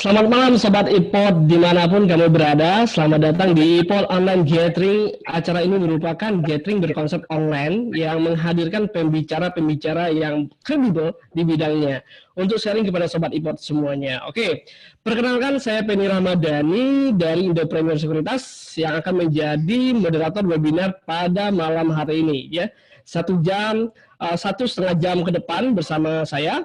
Selamat malam Sobat iPod dimanapun kamu berada, selamat datang di iPod Online Gathering. Acara ini merupakan gathering berkonsep online yang menghadirkan pembicara-pembicara yang kredibel di bidangnya untuk sharing kepada Sobat iPod semuanya. Oke, perkenalkan saya Penny Ramadhani dari Indopreneur Sekuritas yang akan menjadi moderator webinar pada malam hari ini ya. 1,5 jam ke depan bersama saya.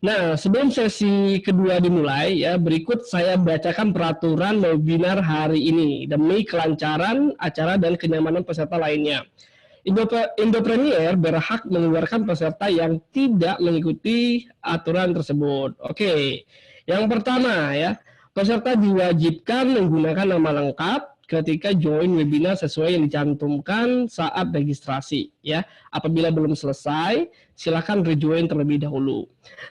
Nah, sebelum sesi kedua dimulai, ya berikut saya bacakan peraturan webinar hari ini demi kelancaran acara dan kenyamanan peserta lainnya. Indopreneur berhak mengeluarkan peserta yang tidak mengikuti aturan tersebut. Oke, yang pertama ya, peserta diwajibkan menggunakan nama lengkap ketika join webinar sesuai yang dicantumkan saat registrasi. Ya, apabila belum selesai, silakan rejoin terlebih dahulu.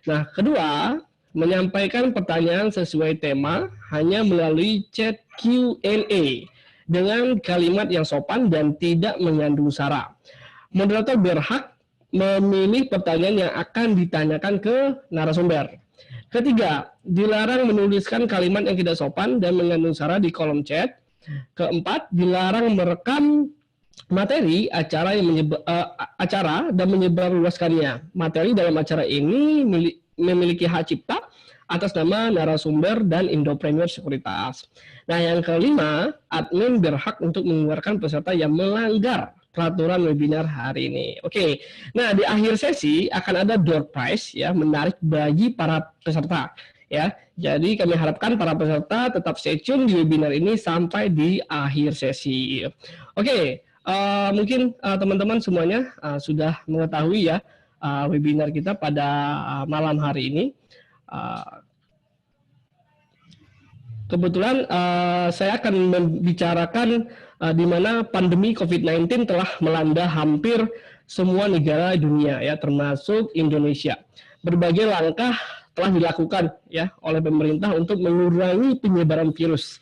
Nah, kedua, menyampaikan pertanyaan sesuai tema hanya melalui chat Q&A dengan kalimat yang sopan dan tidak mengandung sara. Moderator berhak memilih pertanyaan yang akan ditanyakan ke narasumber. Ketiga, dilarang menuliskan kalimat yang tidak sopan dan mengandung sara di kolom chat. Keempat, dilarang merekam materi acara dan menyebarluaskannya. Materi dalam acara ini memiliki hak cipta atas nama narasumber dan Indopreneur Sekuritas. Nah, yang kelima, admin berhak untuk mengeluarkan peserta yang melanggar peraturan webinar hari ini. Oke, nah di akhir sesi akan ada door prize ya, menarik bagi para peserta. Ya, jadi kami harapkan para peserta tetap stay tune di webinar ini sampai di akhir sesi. Oke, mungkin teman-teman semuanya sudah mengetahui ya webinar kita pada malam hari ini. Kebetulan saya akan membicarakan di mana pandemi COVID-19 telah melanda hampir semua negara dunia ya, termasuk Indonesia. Berbagai langkah telah dilakukan ya oleh pemerintah untuk mengurangi penyebaran virus.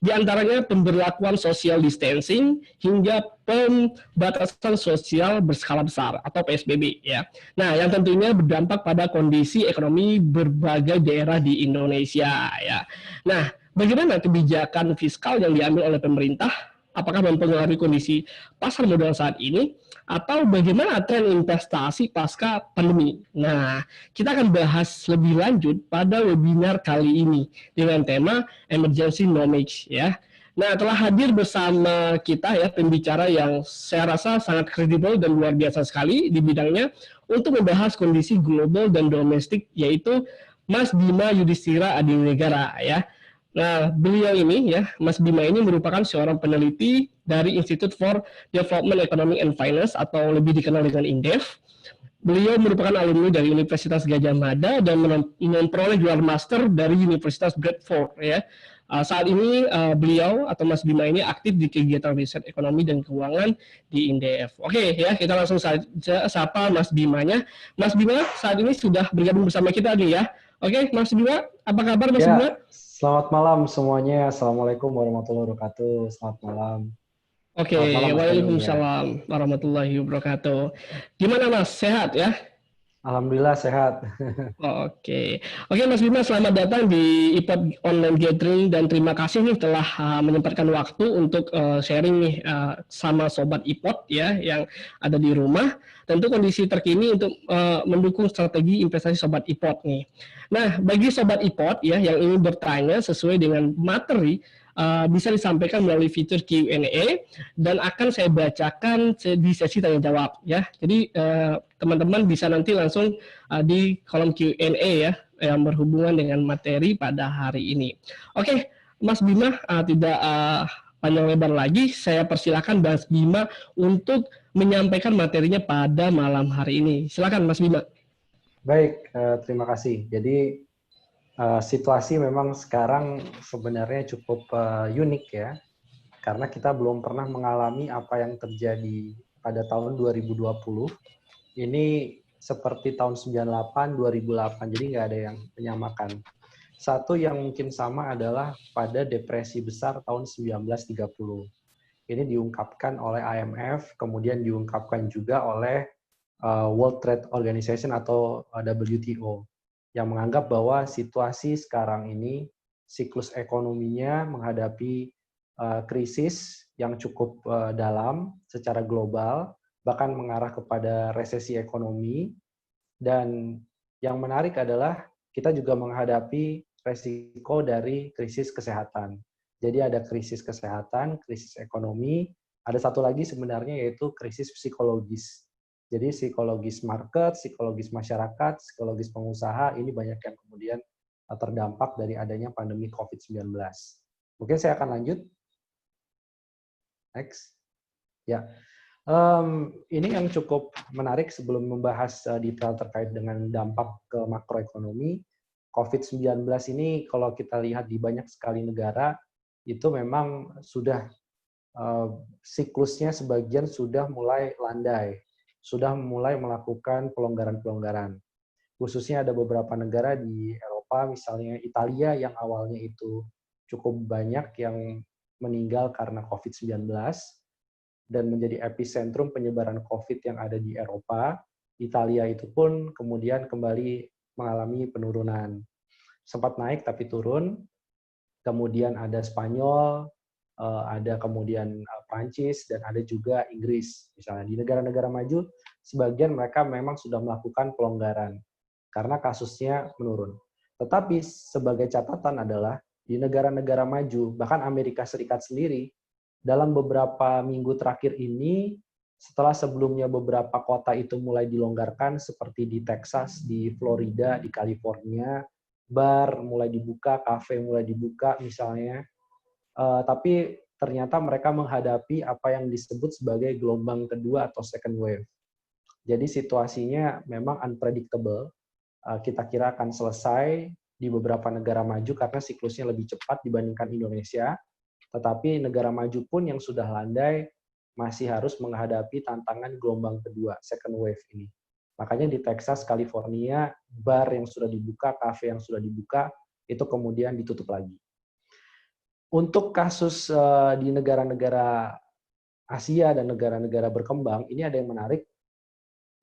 Di antaranya pemberlakuan social distancing hingga pembatasan sosial berskala besar atau PSBB ya. Nah, yang tentunya berdampak pada kondisi ekonomi berbagai daerah di Indonesia ya. Nah, bagaimana kebijakan fiskal yang diambil oleh pemerintah? Apakah mempengaruhi kondisi pasar modal saat ini? Atau bagaimana tren investasi pasca pandemi? Nah, kita akan bahas lebih lanjut pada webinar kali ini dengan tema Emergency Nomics ya. Nah, telah hadir bersama kita ya pembicara yang saya rasa sangat kredibel dan luar biasa sekali di bidangnya untuk membahas kondisi global dan domestik, yaitu Mas Bima Yudhistira Adinegara ya. Nah, beliau ini ya, Mas Bima ini merupakan seorang peneliti dari Institute for Development Economic and Finance atau lebih dikenal dengan INDEF. Beliau merupakan alumni dari Universitas Gadjah Mada dan memperoleh gelar master dari Universitas Bradford ya. Saat ini beliau atau Mas Bima ini aktif di kegiatan riset ekonomi dan keuangan di INDEF. Oke ya, kita langsung saja sapa Mas Bimanya. Mas Bima saat ini sudah bergabung bersama kita nih ya. Oke, Mas Bima, apa kabar Mas Bima? Selamat malam semuanya. Assalamualaikum warahmatullahi wabarakatuh. Selamat malam. Oke, waalaikumsalam warahmatullahi wabarakatuh. Gimana Mas, sehat ya? Alhamdulillah sehat. Oke, Mas Bima, selamat datang di iPod Online Gathering dan terima kasih nih telah menyempatkan waktu untuk sharing nih sama Sobat iPod ya yang ada di rumah. Tentu kondisi terkini untuk mendukung strategi investasi Sobat iPod nih. Nah, bagi Sobat iPod ya yang ingin bertanya sesuai dengan materi bisa disampaikan melalui fitur Q&A dan akan saya bacakan di sesi tanya jawab ya. Jadi teman-teman bisa nanti langsung di kolom Q&A ya yang berhubungan dengan materi pada hari ini. Oke, Mas Bima, tidak panjang lebar lagi, saya persilakan Mas Bima untuk menyampaikan materinya pada malam hari ini. Silakan Mas Bima. Baik, terima kasih. Jadi situasi memang sekarang sebenarnya cukup unik ya. karena kita belum pernah mengalami apa yang terjadi pada tahun 2020. Ini seperti tahun 98, 2008, jadi nggak ada yang menyamakan. Satu yang mungkin sama adalah pada depresi besar tahun 1930. Ini diungkapkan oleh IMF, kemudian diungkapkan juga oleh World Trade Organization atau WTO, yang menganggap bahwa situasi sekarang ini, siklus ekonominya menghadapi krisis yang cukup dalam secara global, bahkan mengarah kepada resesi ekonomi. Dan yang menarik adalah kita juga menghadapi resiko dari krisis kesehatan. Jadi ada krisis kesehatan, krisis ekonomi, ada satu lagi sebenarnya yaitu krisis psikologis. Jadi psikologis market, psikologis masyarakat, psikologis pengusaha, ini banyak yang kemudian terdampak dari adanya pandemi COVID-19. Mungkin saya akan lanjut. Next. Ya. Ini yang cukup menarik sebelum membahas detail terkait dengan dampak ke makroekonomi. COVID-19 ini kalau kita lihat di banyak sekali negara, itu memang sudah siklusnya sebagian sudah mulai landai, sudah mulai melakukan pelonggaran-pelonggaran. Khususnya ada beberapa negara di Eropa, misalnya Italia yang awalnya itu cukup banyak yang meninggal karena COVID-19, dan menjadi epicentrum penyebaran COVID yang ada di Eropa. Italia itu pun kemudian kembali mengalami penurunan. Sempat naik tapi turun. Kemudian ada Spanyol, ada kemudian Prancis, dan ada juga Inggris. Misalnya di negara-negara maju, sebagian mereka memang sudah melakukan pelonggaran karena kasusnya menurun. Tetapi sebagai catatan adalah di negara-negara maju, bahkan Amerika Serikat sendiri, dalam beberapa minggu terakhir ini, setelah sebelumnya beberapa kota itu mulai dilonggarkan, seperti di Texas, di Florida, di California, bar mulai dibuka, kafe mulai dibuka misalnya, tapi ternyata mereka menghadapi apa yang disebut sebagai gelombang kedua atau second wave. Jadi situasinya memang unpredictable. Kita kira akan selesai di beberapa negara maju karena siklusnya lebih cepat dibandingkan Indonesia. Tetapi negara maju pun yang sudah landai masih harus menghadapi tantangan gelombang kedua, second wave ini. Makanya di Texas, California, bar yang sudah dibuka, kafe yang sudah dibuka, itu kemudian ditutup lagi. Untuk kasus di negara-negara Asia dan negara-negara berkembang, ini ada yang menarik.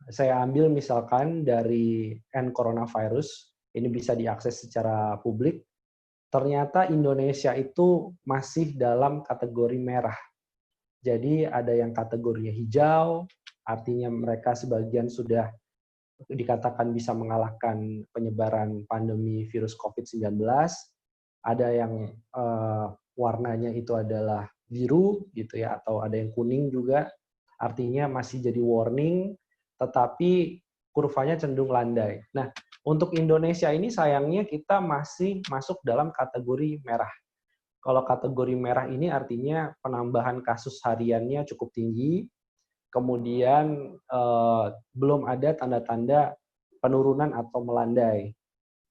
Saya ambil misalkan dari N-coronavirus, ini bisa diakses secara publik. Ternyata Indonesia itu masih dalam kategori merah. Jadi ada yang kategorinya hijau, artinya mereka sebagian sudah dikatakan bisa mengalahkan penyebaran pandemi virus COVID-19. Ada yang warnanya itu adalah biru gitu ya, atau ada yang kuning juga, artinya masih jadi warning, tetapi kurvanya cenderung landai. Nah, untuk Indonesia ini sayangnya kita masih masuk dalam kategori merah. Kalau kategori merah ini artinya penambahan kasus hariannya cukup tinggi, kemudian belum ada tanda-tanda penurunan atau melandai.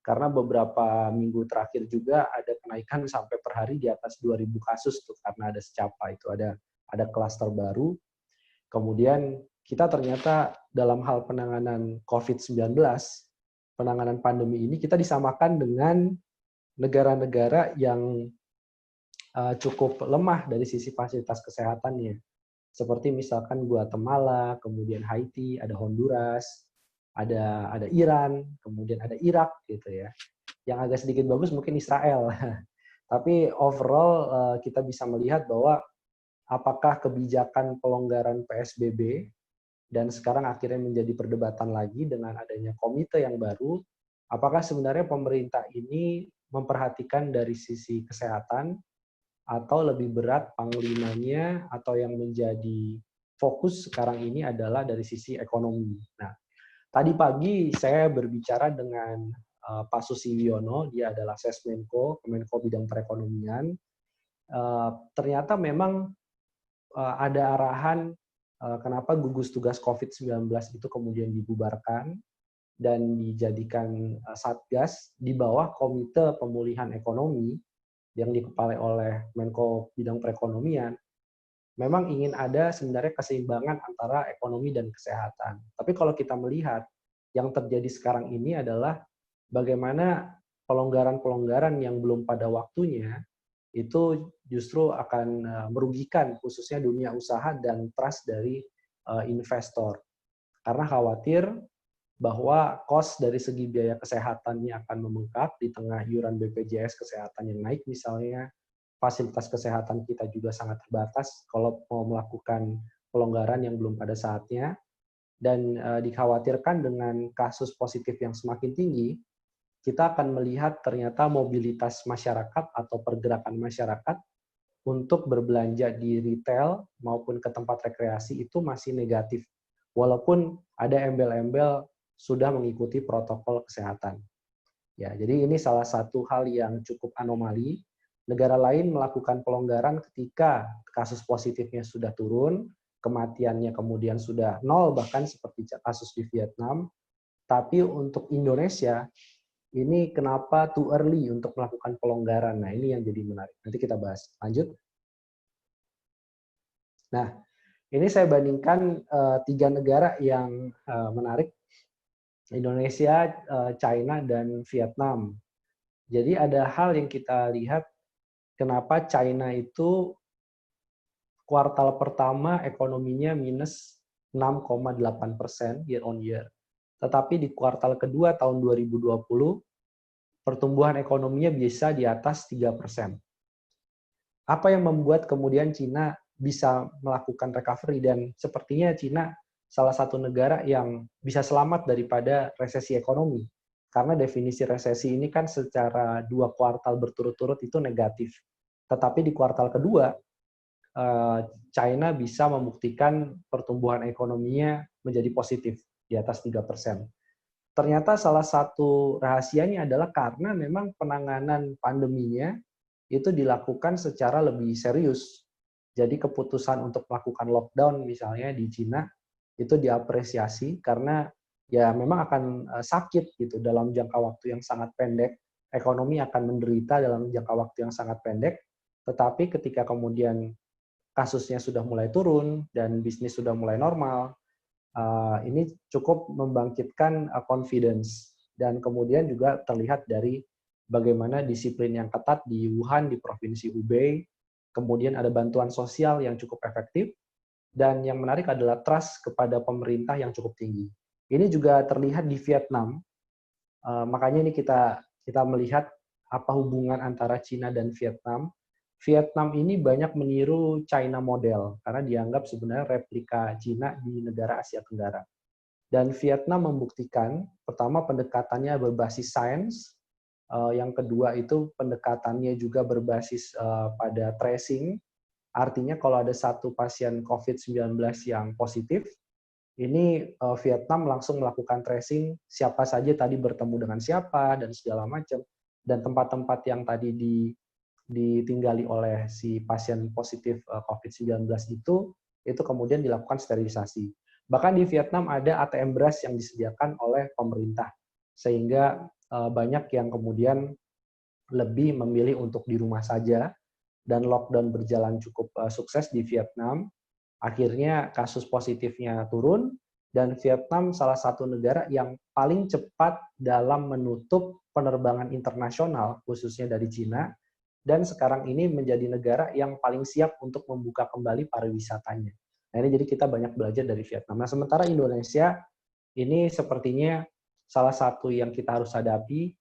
Karena beberapa minggu terakhir juga ada kenaikan sampai per hari di atas 2.000 kasus tuh, karena ada secapa itu, ada klaster baru. Kemudian kita ternyata dalam hal penanganan COVID-19, penanganan pandemi ini kita disamakan dengan negara-negara yang cukup lemah dari sisi fasilitas kesehatannya. Seperti misalkan Guatemala, kemudian Haiti, ada Honduras, ada Iran, kemudian ada Irak gitu ya. Yang agak sedikit bagus mungkin Israel. Tapi overall kita bisa melihat bahwa apakah kebijakan pelonggaran PSBB dan sekarang akhirnya menjadi perdebatan lagi dengan adanya komite yang baru, apakah sebenarnya pemerintah ini memperhatikan dari sisi kesehatan atau lebih berat panglimanya atau yang menjadi fokus sekarang ini adalah dari sisi ekonomi. Nah, tadi pagi saya berbicara dengan Pak Susiwiono, dia adalah Sesmenko, Kemenko Bidang Perekonomian. Ternyata memang ada arahan kenapa gugus tugas COVID-19 itu kemudian dibubarkan dan dijadikan Satgas di bawah Komite Pemulihan Ekonomi, yang dikepalai oleh Menko Bidang Perekonomian, memang ingin ada sebenarnya keseimbangan antara ekonomi dan kesehatan. Tapi kalau kita melihat yang terjadi sekarang ini adalah bagaimana pelonggaran-pelonggaran yang belum pada waktunya itu justru akan merugikan khususnya dunia usaha dan trust dari investor. Karena khawatir bahwa cost dari segi biaya kesehatannya akan membengkak di tengah iuran BPJS kesehatan yang naik misalnya, fasilitas kesehatan kita juga sangat terbatas kalau mau melakukan pelonggaran yang belum pada saatnya, dan dikhawatirkan dengan kasus positif yang semakin tinggi, kita akan melihat ternyata mobilitas masyarakat atau pergerakan masyarakat untuk berbelanja di retail maupun ke tempat rekreasi itu masih negatif, walaupun ada embel-embel sudah mengikuti protokol kesehatan. Ya, jadi ini salah satu hal yang cukup anomali. Negara lain melakukan pelonggaran ketika kasus positifnya sudah turun, kematiannya kemudian sudah nol, bahkan seperti kasus di Vietnam. Tapi untuk Indonesia, ini kenapa too early untuk melakukan pelonggaran? Nah, ini yang jadi menarik. Nanti kita bahas. Lanjut. Nah, ini saya bandingkan 3 negara yang menarik. Indonesia, China, dan Vietnam. Jadi ada hal yang kita lihat kenapa China itu kuartal pertama ekonominya minus 6,8% year on year. Tetapi di kuartal kedua tahun 2020, pertumbuhan ekonominya bisa di atas 3%. Apa yang membuat kemudian China bisa melakukan recovery, dan sepertinya China salah satu negara yang bisa selamat daripada resesi ekonomi. Karena definisi resesi ini kan secara 2 kuartal berturut-turut itu negatif. Tetapi di kuartal kedua, China bisa membuktikan pertumbuhan ekonominya menjadi positif, di atas 3%. Ternyata salah satu rahasianya adalah karena memang penanganan pandeminya itu dilakukan secara lebih serius. Jadi keputusan untuk melakukan lockdown misalnya di Cina itu diapresiasi karena ya memang akan sakit gitu dalam jangka waktu yang sangat pendek, ekonomi akan menderita dalam jangka waktu yang sangat pendek, tetapi ketika kemudian kasusnya sudah mulai turun dan bisnis sudah mulai normal, ini cukup membangkitkan confidence, dan kemudian juga terlihat dari bagaimana disiplin yang ketat di Wuhan, di Provinsi Hubei, kemudian ada bantuan sosial yang cukup efektif, dan yang menarik adalah trust kepada pemerintah yang cukup tinggi. Ini juga terlihat di Vietnam, makanya ini kita melihat apa hubungan antara Cina dan Vietnam. Vietnam ini banyak meniru China model, karena dianggap sebenarnya replika Cina di negara Asia Tenggara. Dan Vietnam membuktikan, pertama pendekatannya berbasis sains, yang kedua itu pendekatannya juga berbasis pada tracing, artinya kalau ada satu pasien COVID-19 yang positif, ini Vietnam langsung melakukan tracing siapa saja tadi bertemu dengan siapa dan segala macam, dan tempat-tempat yang tadi ditinggali oleh si pasien positif COVID-19 itu kemudian dilakukan sterilisasi. Bahkan di Vietnam ada ATM beras yang disediakan oleh pemerintah, sehingga banyak yang kemudian lebih memilih untuk di rumah saja, dan lockdown berjalan cukup sukses di Vietnam. Akhirnya kasus positifnya turun, dan Vietnam salah satu negara yang paling cepat dalam menutup penerbangan internasional, khususnya dari Cina, dan sekarang ini menjadi negara yang paling siap untuk membuka kembali pariwisatanya. Nah, ini jadi kita banyak belajar dari Vietnam. Nah, sementara Indonesia ini sepertinya salah satu yang kita harus hadapi,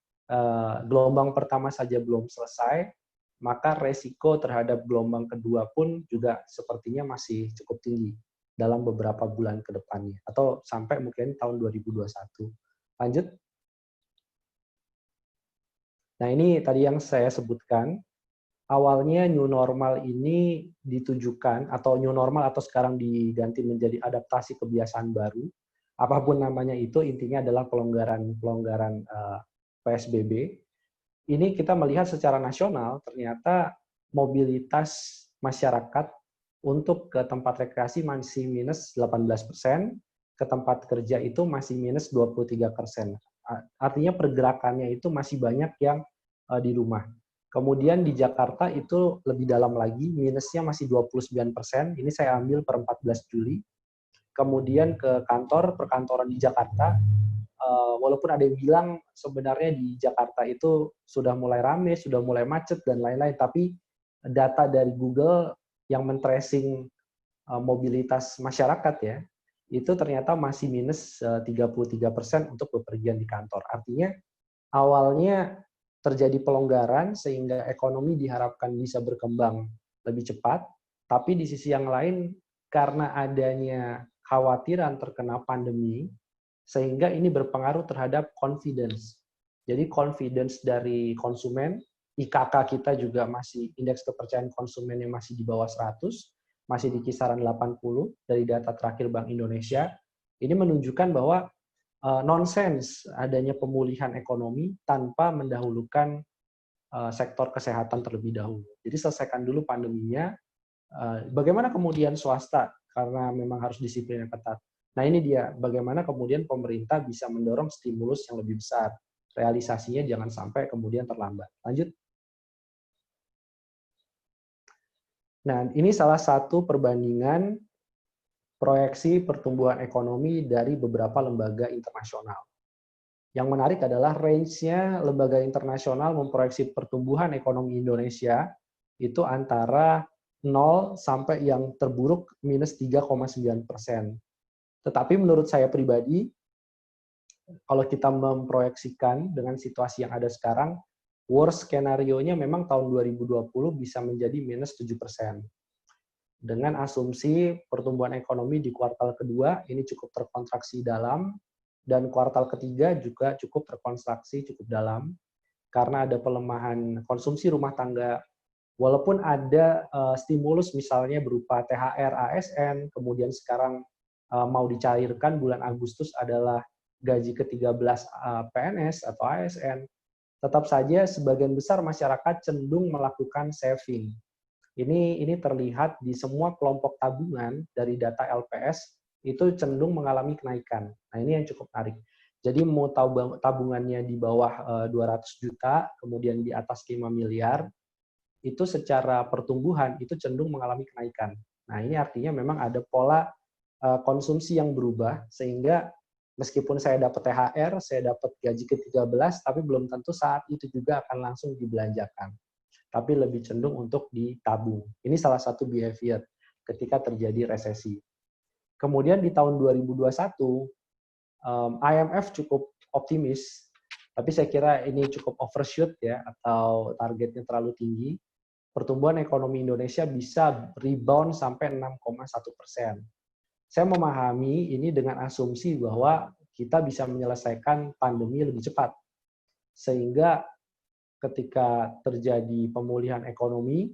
gelombang pertama saja belum selesai, maka resiko terhadap gelombang kedua pun juga sepertinya masih cukup tinggi dalam beberapa bulan ke depannya, atau sampai mungkin tahun 2021. Lanjut. Nah, ini tadi yang saya sebutkan. Awalnya new normal ini ditujukan, atau new normal atau sekarang diganti menjadi adaptasi kebiasaan baru, apapun namanya itu, intinya adalah pelonggaran PSBB. Ini kita melihat secara nasional ternyata mobilitas masyarakat untuk ke tempat rekreasi masih minus 18%, ke tempat kerja itu masih minus 23%. Artinya pergerakannya itu masih banyak yang di rumah. Kemudian di Jakarta itu lebih dalam lagi, minusnya masih 29%. Ini saya ambil per 14 Juli. Kemudian ke kantor, perkantoran di Jakarta, walaupun ada yang bilang sebenarnya di Jakarta itu sudah mulai rame, sudah mulai macet, dan lain-lain, tapi data dari Google yang men-tracing mobilitas masyarakat ya, itu ternyata masih minus 33% untuk bepergian di kantor. Artinya awalnya terjadi pelonggaran sehingga ekonomi diharapkan bisa berkembang lebih cepat, tapi di sisi yang lain karena adanya khawatiran terkena pandemi, sehingga ini berpengaruh terhadap confidence. Jadi confidence dari konsumen, IKK kita juga masih, indeks kepercayaan konsumen yang masih di bawah 100, masih di kisaran 80 dari data terakhir Bank Indonesia. Ini menunjukkan bahwa nonsens adanya pemulihan ekonomi tanpa mendahulukan sektor kesehatan terlebih dahulu. Jadi selesaikan dulu pandeminya. Bagaimana kemudian swasta, karena memang harus disiplin yang ketat. Nah ini dia, bagaimana kemudian pemerintah bisa mendorong stimulus yang lebih besar. Realisasinya jangan sampai kemudian terlambat. Lanjut. Nah ini salah satu perbandingan proyeksi pertumbuhan ekonomi dari beberapa lembaga internasional. Yang menarik adalah range-nya lembaga internasional memproyeksi pertumbuhan ekonomi Indonesia itu antara 0 sampai yang terburuk minus 3,9%. Tetapi menurut saya pribadi, kalau kita memproyeksikan dengan situasi yang ada sekarang, worst skenario-nya memang tahun 2020 bisa menjadi minus 7%. Dengan asumsi pertumbuhan ekonomi di kuartal kedua ini cukup terkontraksi dalam, dan kuartal ketiga juga cukup terkontraksi cukup dalam, karena ada pelemahan konsumsi rumah tangga. Walaupun ada stimulus misalnya berupa THR, ASN, kemudian sekarang mau dicairkan bulan Agustus adalah gaji ke-13 PNS atau ASN, tetap saja sebagian besar masyarakat cenderung melakukan saving. Ini terlihat di semua kelompok tabungan dari data LPS itu cenderung mengalami kenaikan. Nah ini yang cukup menarik. Jadi mau tabungannya di bawah 200 juta, kemudian di atas 5 miliar, itu secara pertumbuhan itu cenderung mengalami kenaikan. Nah ini artinya memang ada pola konsumsi yang berubah, sehingga meskipun saya dapat THR, saya dapat gaji ke-13, tapi belum tentu saat itu juga akan langsung dibelanjakan, tapi lebih cenderung untuk ditabung. Ini salah satu behavior ketika terjadi resesi. Kemudian di tahun 2021, IMF cukup optimis, tapi saya kira ini cukup overshoot ya, atau targetnya terlalu tinggi. Pertumbuhan ekonomi Indonesia bisa rebound sampai 6,1%. Saya memahami ini dengan asumsi bahwa kita bisa menyelesaikan pandemi lebih cepat, sehingga ketika terjadi pemulihan ekonomi,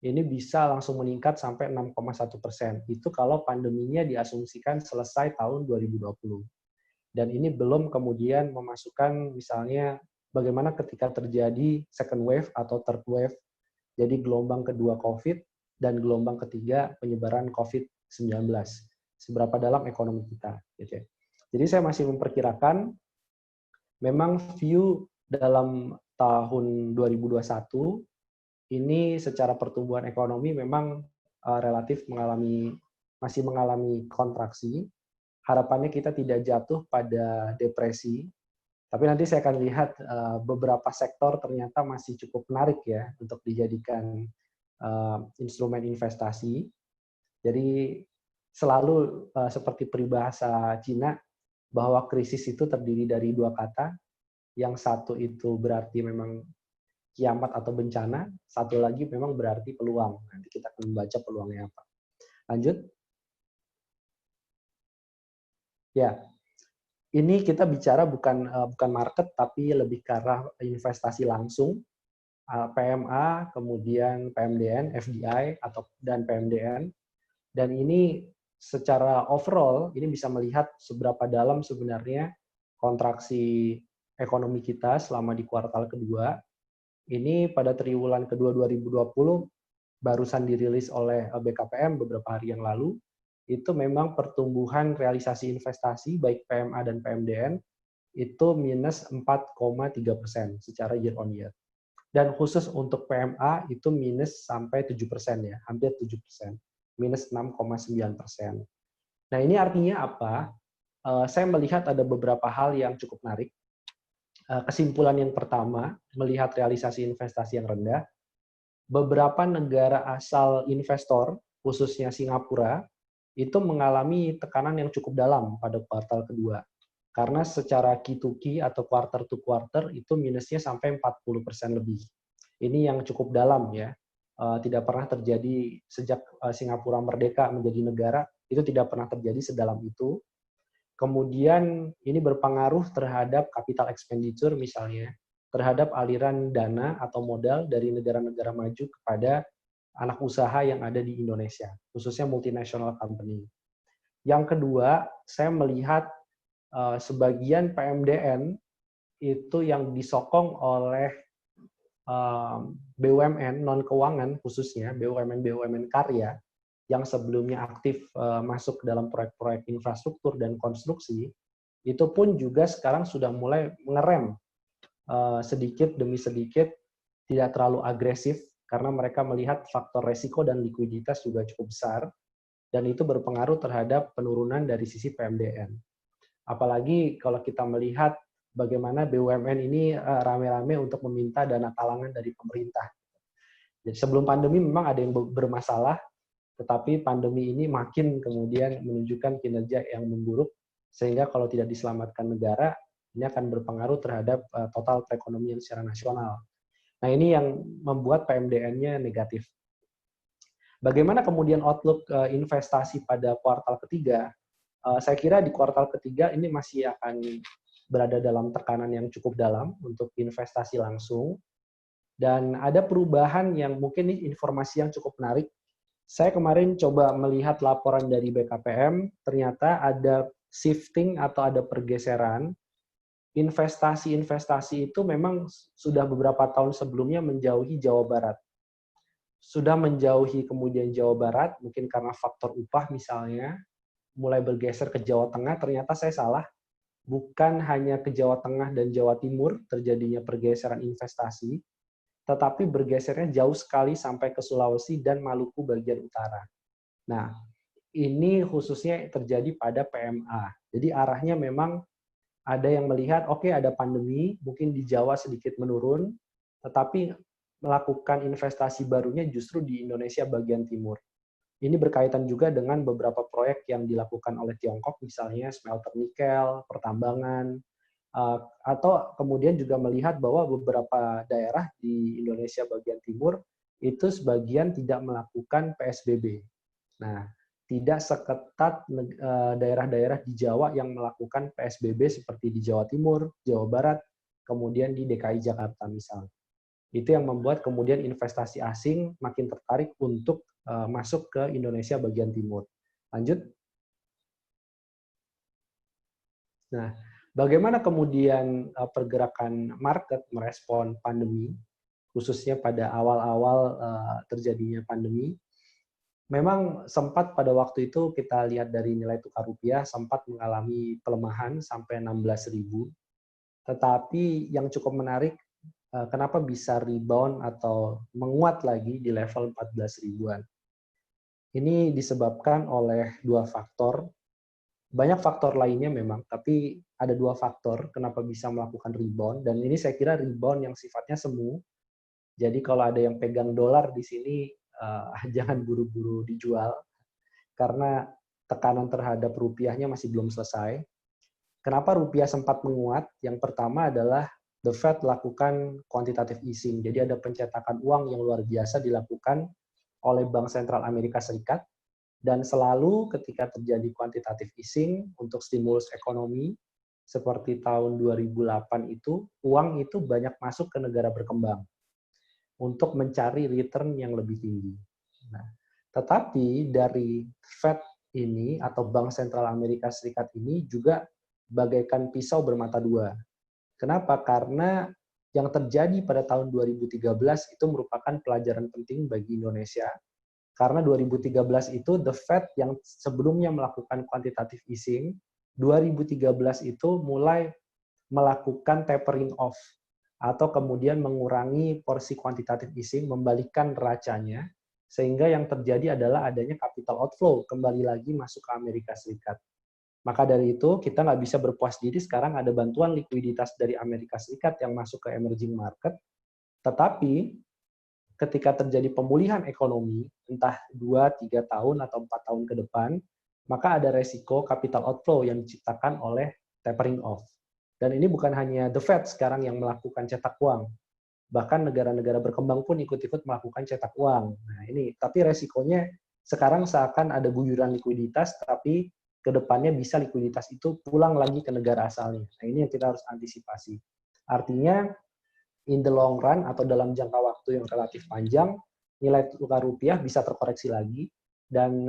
ini bisa langsung meningkat sampai 6,1%. Itu kalau pandeminya diasumsikan selesai tahun 2020. Dan ini belum kemudian memasukkan misalnya bagaimana ketika terjadi second wave atau third wave, jadi gelombang kedua COVID dan gelombang ketiga penyebaran COVID-19. Seberapa dalam ekonomi kita. Gitu ya. Jadi saya masih memperkirakan memang view dalam tahun 2021 ini secara pertumbuhan ekonomi memang relatif masih mengalami kontraksi. Harapannya kita tidak jatuh pada depresi, tapi nanti saya akan lihat beberapa sektor ternyata masih cukup menarik ya untuk dijadikan instrumen investasi. Jadi selalu seperti peribahasa Cina bahwa krisis itu terdiri dari dua kata. Yang satu itu berarti memang kiamat atau bencana, satu lagi memang berarti peluang. Nanti kita akan membaca peluangnya apa. Lanjut. Ya, ini kita bicara bukan market, tapi lebih ke arah investasi langsung, PMA, kemudian PMDN, FDI dan PMDN. Dan ini secara overall ini bisa melihat seberapa dalam sebenarnya kontraksi ekonomi kita selama di kuartal kedua. Ini pada triwulan kedua 2020 barusan dirilis oleh BKPM beberapa hari yang lalu. Itu memang pertumbuhan realisasi investasi baik PMA dan PMDN itu minus 4,3% secara year on year. Dan khusus untuk PMA itu minus sampai 7% ya, hampir 7%, minus 6,9%. Nah ini artinya apa? Saya melihat ada beberapa hal yang cukup menarik. Kesimpulan yang pertama, melihat realisasi investasi yang rendah, beberapa negara asal investor, khususnya Singapura, itu mengalami tekanan yang cukup dalam pada kuartal kedua. Karena secara Q2Q atau quarter to quarter itu minusnya sampai 40% lebih. Ini yang cukup dalam ya. Tidak pernah terjadi sejak Singapura merdeka menjadi negara, itu tidak pernah terjadi sedalam itu. Kemudian ini berpengaruh terhadap capital expenditure misalnya, terhadap aliran dana atau modal dari negara-negara maju kepada anak usaha yang ada di Indonesia, khususnya multinational company. Yang kedua, saya melihat sebagian PMDN itu yang disokong oleh BUMN non keuangan, khususnya BUMN karya yang sebelumnya aktif masuk dalam proyek-proyek infrastruktur dan konstruksi, itu pun juga sekarang sudah mulai mengerem sedikit demi sedikit, tidak terlalu agresif karena mereka melihat faktor resiko dan likuiditas juga cukup besar, dan itu berpengaruh terhadap penurunan dari sisi PMDN. Apalagi kalau kita melihat bagaimana BUMN ini rame-rame untuk meminta dana talangan dari pemerintah. Jadi sebelum pandemi memang ada yang bermasalah, tetapi pandemi ini makin kemudian menunjukkan kinerja yang memburuk, sehingga kalau tidak diselamatkan negara, ini akan berpengaruh terhadap total perekonomian secara nasional. Nah ini yang membuat PMDN-nya negatif. Bagaimana kemudian outlook investasi pada kuartal ketiga? Saya kira di kuartal ketiga ini masih akan berada dalam tekanan yang cukup dalam untuk investasi langsung. Dan ada perubahan yang mungkin ini informasi yang cukup menarik. Saya kemarin coba melihat laporan dari BKPM, ternyata ada shifting atau ada pergeseran. Investasi-investasi itu memang sudah beberapa tahun sebelumnya menjauhi Jawa Barat. Sudah menjauhi kemudian Jawa Barat, mungkin karena faktor upah misalnya, mulai bergeser ke Jawa Tengah, ternyata saya salah. Bukan hanya ke Jawa Tengah dan Jawa Timur terjadinya pergeseran investasi, tetapi bergesernya jauh sekali sampai ke Sulawesi dan Maluku bagian utara. Nah, ini khususnya terjadi pada PMA. Jadi arahnya memang ada yang melihat, oke, ada pandemi, mungkin di Jawa sedikit menurun, tetapi melakukan investasi barunya justru di Indonesia bagian timur. Ini berkaitan juga dengan beberapa proyek yang dilakukan oleh Tiongkok, misalnya smelter nikel, pertambangan, atau kemudian juga melihat bahwa beberapa daerah di Indonesia bagian timur itu sebagian tidak melakukan PSBB. Nah, tidak seketat daerah-daerah di Jawa yang melakukan PSBB seperti di Jawa Timur, Jawa Barat, kemudian di DKI Jakarta misalnya. Itu yang membuat kemudian investasi asing makin tertarik untuk masuk ke Indonesia bagian timur. Lanjut. Nah, bagaimana kemudian pergerakan market merespon pandemi, khususnya pada awal-awal terjadinya pandemi? Memang sempat pada waktu itu kita lihat dari nilai tukar rupiah sempat mengalami pelemahan sampai 16.000. Tetapi yang cukup menarik, kenapa bisa rebound atau menguat lagi di level 14 ribuan. Ini disebabkan oleh dua faktor. Banyak faktor lainnya memang, tapi ada dua faktor kenapa bisa melakukan rebound. Dan ini saya kira rebound yang sifatnya semu. Jadi kalau ada yang pegang dolar di sini, jangan buru-buru dijual, karena tekanan terhadap rupiahnya masih belum selesai. Kenapa rupiah sempat menguat? Yang pertama adalah The Fed lakukan quantitative easing. Jadi ada pencetakan uang yang luar biasa dilakukan oleh Bank Sentral Amerika Serikat, dan selalu ketika terjadi quantitative easing untuk stimulus ekonomi, seperti tahun 2008 itu, uang itu banyak masuk ke negara berkembang untuk mencari return yang lebih tinggi. Nah, tetapi dari Fed ini atau Bank Sentral Amerika Serikat ini juga bagaikan pisau bermata dua. Kenapa? Karena yang terjadi pada tahun 2013 itu merupakan pelajaran penting bagi Indonesia. Karena 2013 itu The Fed yang sebelumnya melakukan quantitative easing, 2013 itu mulai melakukan tapering off atau kemudian mengurangi porsi kuantitatif easing, membalikkan neracanya, sehingga yang terjadi adalah adanya capital outflow, kembali lagi masuk ke Amerika Serikat. Maka dari itu, kita nggak bisa berpuas diri sekarang ada bantuan likuiditas dari Amerika Serikat yang masuk ke emerging market, tetapi ketika terjadi pemulihan ekonomi, entah 2, 3 tahun, atau 4 tahun ke depan, maka ada resiko capital outflow yang diciptakan oleh tapering off. Dan ini bukan hanya The Fed sekarang yang melakukan cetak uang, bahkan negara-negara berkembang pun ikut-ikut melakukan cetak uang. Nah ini, tapi resikonya sekarang seakan ada guyuran likuiditas, tapi ke depannya bisa likuiditas itu pulang lagi ke negara asalnya. Nah ini yang kita harus antisipasi. Artinya, in the long run atau dalam jangka waktu yang relatif panjang, nilai tukar rupiah bisa terkoreksi lagi, dan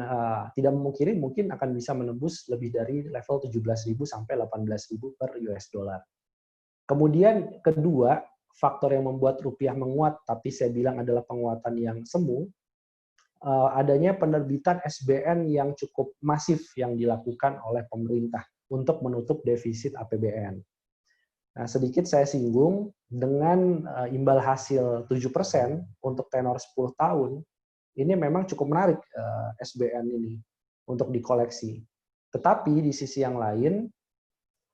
tidak memungkiri mungkin akan bisa menembus lebih dari level 17.000 sampai 18.000 per US dollar. Kemudian kedua, faktor yang membuat rupiah menguat, tapi saya bilang adalah penguatan yang semu, adanya penerbitan SBN yang cukup masif yang dilakukan oleh pemerintah untuk menutup defisit APBN. Nah, sedikit saya singgung, dengan imbal hasil 7% untuk tenor 10 tahun, ini memang cukup menarik SBN ini untuk dikoleksi. Tetapi di sisi yang lain,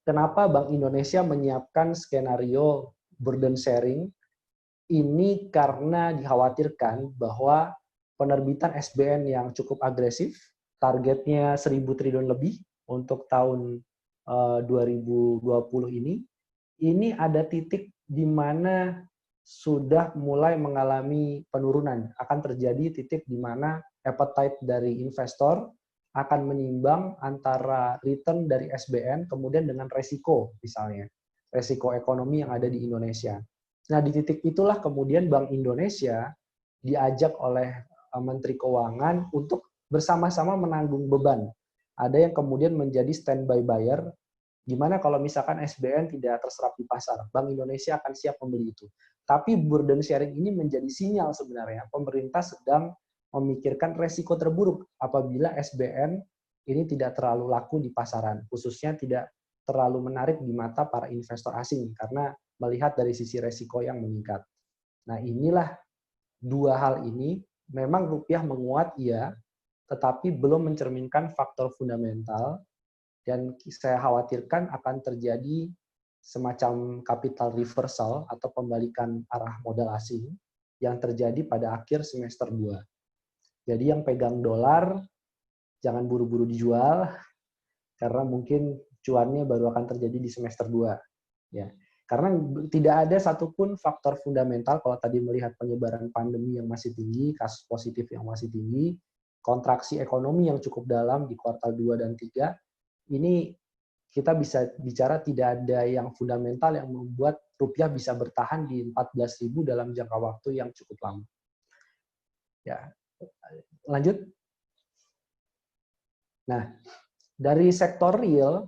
kenapa Bank Indonesia menyiapkan skenario burden sharing? Ini karena dikhawatirkan bahwa penerbitan SBN yang cukup agresif, targetnya 1.000 triliun lebih untuk tahun 2020 ini ada titik di mana sudah mulai mengalami penurunan. Akan terjadi titik di mana appetite dari investor akan menimbang antara return dari SBN kemudian dengan resiko, misalnya resiko ekonomi yang ada di Indonesia. Nah, di titik itulah kemudian Bank Indonesia diajak oleh Menteri Keuangan untuk bersama-sama menanggung beban. Ada yang kemudian menjadi standby buyer, gimana kalau misalkan SBN tidak terserap di pasar, Bank Indonesia akan siap membeli itu. Tapi burden sharing ini menjadi sinyal sebenarnya pemerintah sedang memikirkan resiko terburuk apabila SBN ini tidak terlalu laku di pasaran, khususnya tidak terlalu menarik di mata para investor asing karena melihat dari sisi resiko yang meningkat. Nah, inilah dua hal ini, memang rupiah menguat iya, tetapi belum mencerminkan faktor fundamental, dan saya khawatirkan akan terjadi semacam capital reversal atau pembalikan arah modal asing yang terjadi pada akhir semester 2. Jadi yang pegang dolar, jangan buru-buru dijual, karena mungkin cuannya baru akan terjadi di semester 2. Ya. Karena tidak ada satupun faktor fundamental, kalau tadi melihat penyebaran pandemi yang masih tinggi, kasus positif yang masih tinggi, kontraksi ekonomi yang cukup dalam di kuartal 2 dan 3, ini kita bisa bicara tidak ada yang fundamental yang membuat rupiah bisa bertahan di 14.000 dalam jangka waktu yang cukup lama. Ya, lanjut. Nah, dari sektor real,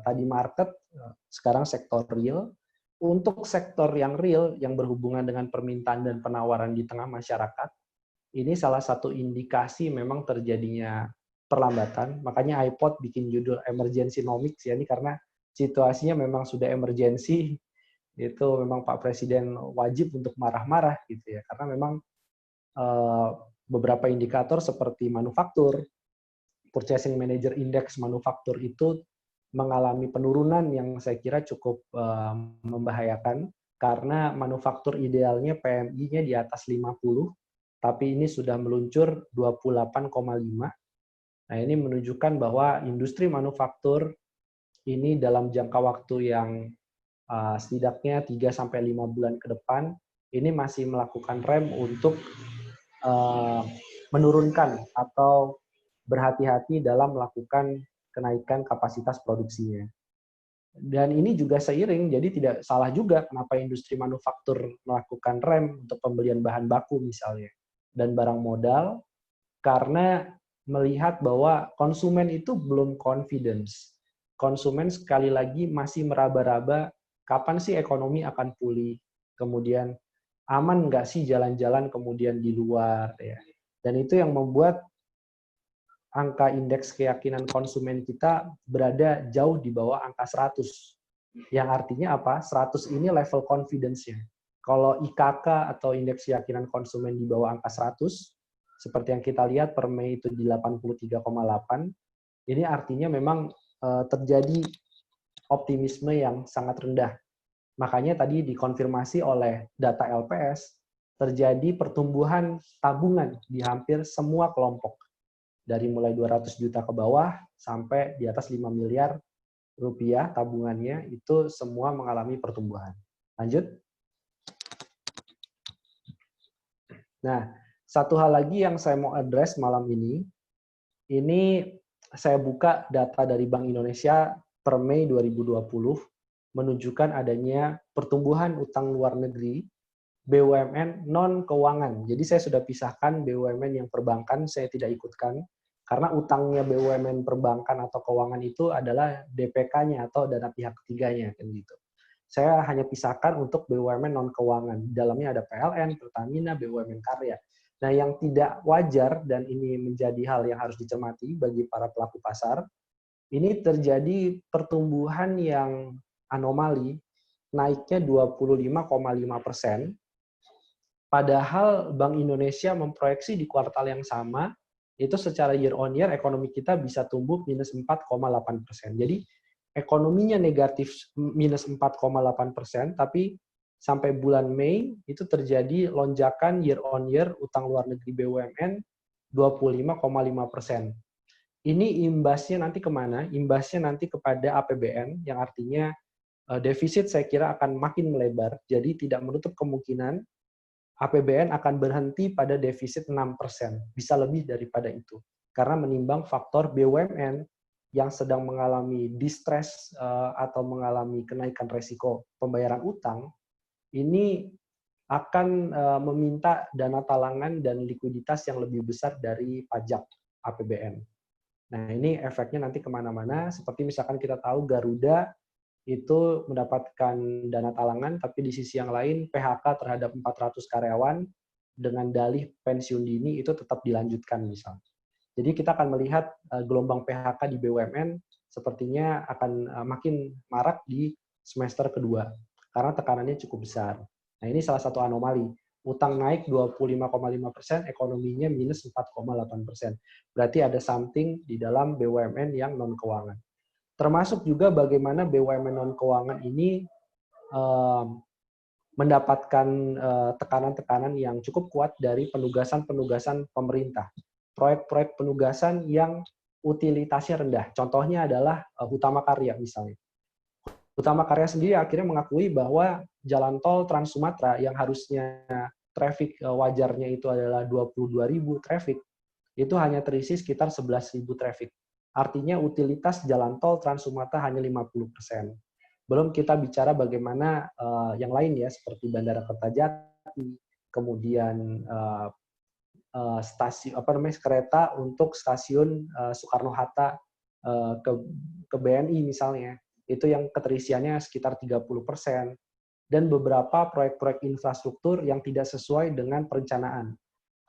tadi market, sekarang sektor real. Untuk sektor yang real, yang berhubungan dengan permintaan dan penawaran di tengah masyarakat, ini salah satu indikasi memang terjadinya perlambatan. Makanya iPod bikin judul Emergencynomics ya, ini karena situasinya memang sudah emergensi, itu memang Pak Presiden wajib untuk marah-marah gitu ya, karena memang beberapa indikator seperti manufaktur, Purchasing Manager Index manufaktur itu mengalami penurunan yang saya kira cukup membahayakan, karena manufaktur idealnya PMI-nya di atas 50, tapi ini sudah meluncur 28,5. Nah, ini menunjukkan bahwa industri manufaktur ini dalam jangka waktu yang setidaknya 3-5 bulan ke depan, ini masih melakukan rem untuk menurunkan atau berhati-hati dalam melakukan kenaikan kapasitas produksinya. Dan ini juga seiring, jadi tidak salah juga kenapa industri manufaktur melakukan rem untuk pembelian bahan baku misalnya, dan barang modal, karena melihat bahwa konsumen itu belum confidence. Konsumen sekali lagi masih meraba-raba kapan sih ekonomi akan pulih, kemudian aman nggak sih jalan-jalan kemudian di luar, ya. Dan itu yang membuat angka indeks keyakinan konsumen kita berada jauh di bawah angka 100. Yang artinya apa? 100 ini level confidence-nya. Kalau IKK atau indeks keyakinan konsumen di bawah angka 100, seperti yang kita lihat per Mei itu di 83,8, ini artinya memang terjadi optimisme yang sangat rendah. Makanya tadi dikonfirmasi oleh data LPS, terjadi pertumbuhan tabungan di hampir semua kelompok. Dari mulai 200 juta ke bawah sampai di atas 5 miliar rupiah tabungannya, itu semua mengalami pertumbuhan. Lanjut. Nah, satu hal lagi yang saya mau address malam ini saya buka data dari Bank Indonesia per Mei 2020, menunjukkan adanya pertumbuhan utang luar negeri BUMN non-keuangan. Jadi saya sudah pisahkan BUMN yang perbankan, saya tidak ikutkan, karena utangnya BUMN perbankan atau keuangan itu adalah DPK-nya atau dana pihak ketiganya. Kan gitu. Saya hanya pisahkan untuk BUMN non-keuangan. Di dalamnya ada PLN, Pertamina, BUMN Karya. Nah, yang tidak wajar, dan ini menjadi hal yang harus dicermati bagi para pelaku pasar, ini terjadi pertumbuhan yang anomali, naiknya 25,5%, padahal Bank Indonesia memproyeksi di kuartal yang sama, itu secara year on year ekonomi kita bisa tumbuh minus 4,8%. Jadi ekonominya negatif minus 4,8%, tapi sampai bulan Mei itu terjadi lonjakan year on year utang luar negeri BUMN 25,5%. Ini imbasnya nanti kemana? Imbasnya nanti kepada APBN, yang artinya defisit saya kira akan makin melebar, jadi tidak menutup kemungkinan APBN akan berhenti pada defisit 6%, bisa lebih daripada itu. Karena menimbang faktor BUMN yang sedang mengalami distress atau mengalami kenaikan resiko pembayaran utang, ini akan meminta dana talangan dan likuiditas yang lebih besar dari pajak APBN. Nah, ini efeknya nanti kemana-mana, seperti misalkan kita tahu Garuda itu mendapatkan dana talangan, tapi di sisi yang lain PHK terhadap 400 karyawan dengan dalih pensiun dini itu tetap dilanjutkan misalnya. Jadi kita akan melihat gelombang PHK di BUMN sepertinya akan makin marak di semester kedua, karena tekanannya cukup besar. Nah, ini salah satu anomali. Utang naik 25,5%, ekonominya minus 4,8%. Berarti ada something di dalam BUMN yang non-keuangan. Termasuk juga bagaimana BUMN non-keuangan ini mendapatkan tekanan-tekanan yang cukup kuat dari penugasan-penugasan pemerintah. Proyek-proyek penugasan yang utilitasnya rendah. Contohnya adalah Hutama Karya misalnya. Hutama Karya sendiri akhirnya mengakui bahwa jalan tol Trans Sumatera yang harusnya traffic wajarnya itu adalah 22.000 traffic, itu hanya terisi sekitar 11.000 traffic. Artinya utilitas jalan tol Trans Sumatera hanya 50%. Belum kita bicara bagaimana yang lain ya, seperti Bandara Kertajati, kemudian stasiun kereta untuk stasiun Soekarno-Hatta ke BNI misalnya, itu yang keterisiannya sekitar 30%, dan beberapa proyek-proyek infrastruktur yang tidak sesuai dengan perencanaan.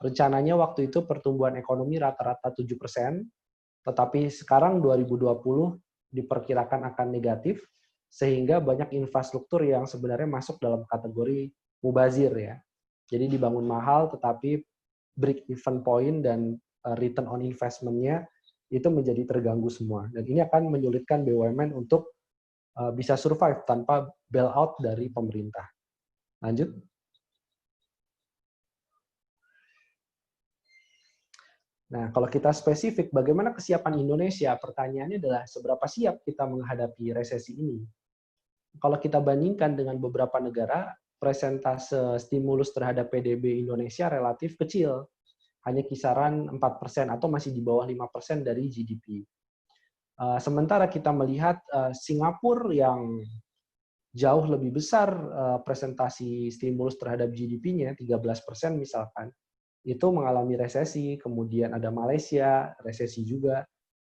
Rencananya waktu itu pertumbuhan ekonomi rata-rata 7%, tetapi sekarang 2020 diperkirakan akan negatif, sehingga banyak infrastruktur yang sebenarnya masuk dalam kategori mubazir ya. Jadi dibangun mahal, tetapi break even point dan return on investment-nya itu menjadi terganggu semua. Dan ini akan menyulitkan BUMN untuk bisa survive tanpa bailout dari pemerintah. Lanjut. Nah, kalau kita spesifik, bagaimana kesiapan Indonesia? Pertanyaannya adalah seberapa siap kita menghadapi resesi ini? Kalau kita bandingkan dengan beberapa negara, persentase stimulus terhadap PDB Indonesia relatif kecil, hanya kisaran 4% atau masih di bawah 5% dari GDP. Sementara kita melihat Singapura yang jauh lebih besar presentasi stimulus terhadap GDP-nya, 13% misalkan, itu mengalami resesi. Kemudian ada Malaysia, resesi juga,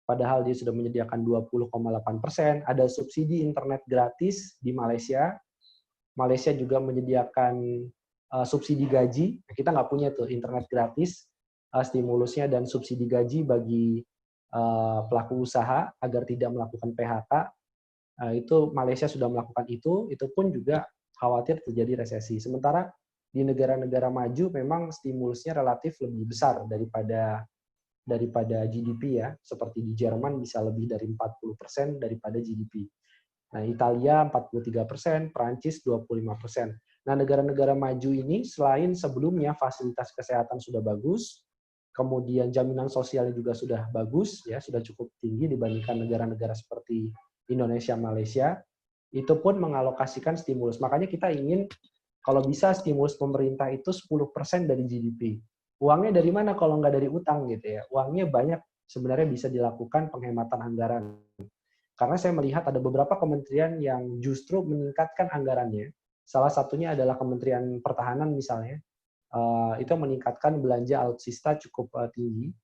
padahal dia sudah menyediakan 20,8%. Ada subsidi internet gratis di Malaysia. Malaysia juga menyediakan subsidi gaji. Kita nggak punya tuh internet gratis, stimulusnya dan subsidi gaji bagi pelaku usaha agar tidak melakukan PHK. Itu Malaysia sudah melakukan itu pun juga khawatir terjadi resesi. Sementara di negara-negara maju memang stimulusnya relatif lebih besar daripada GDP ya, seperti di Jerman bisa lebih dari 40% daripada GDP. Nah, Italia 43%, Prancis 25%. Nah, negara-negara maju ini selain sebelumnya fasilitas kesehatan sudah bagus, kemudian jaminan sosialnya juga sudah bagus, ya sudah cukup tinggi dibandingkan negara-negara seperti Indonesia, Malaysia, itu pun mengalokasikan stimulus. Makanya kita ingin kalau bisa stimulus pemerintah itu 10% dari GDP. Uangnya dari mana kalau nggak dari utang gitu ya? Uangnya banyak sebenarnya bisa dilakukan penghematan anggaran. Karena saya melihat ada beberapa kementerian yang justru meningkatkan anggarannya. Salah satunya adalah Kementerian Pertahanan misalnya, itu meningkatkan belanja alutsista cukup tinggi.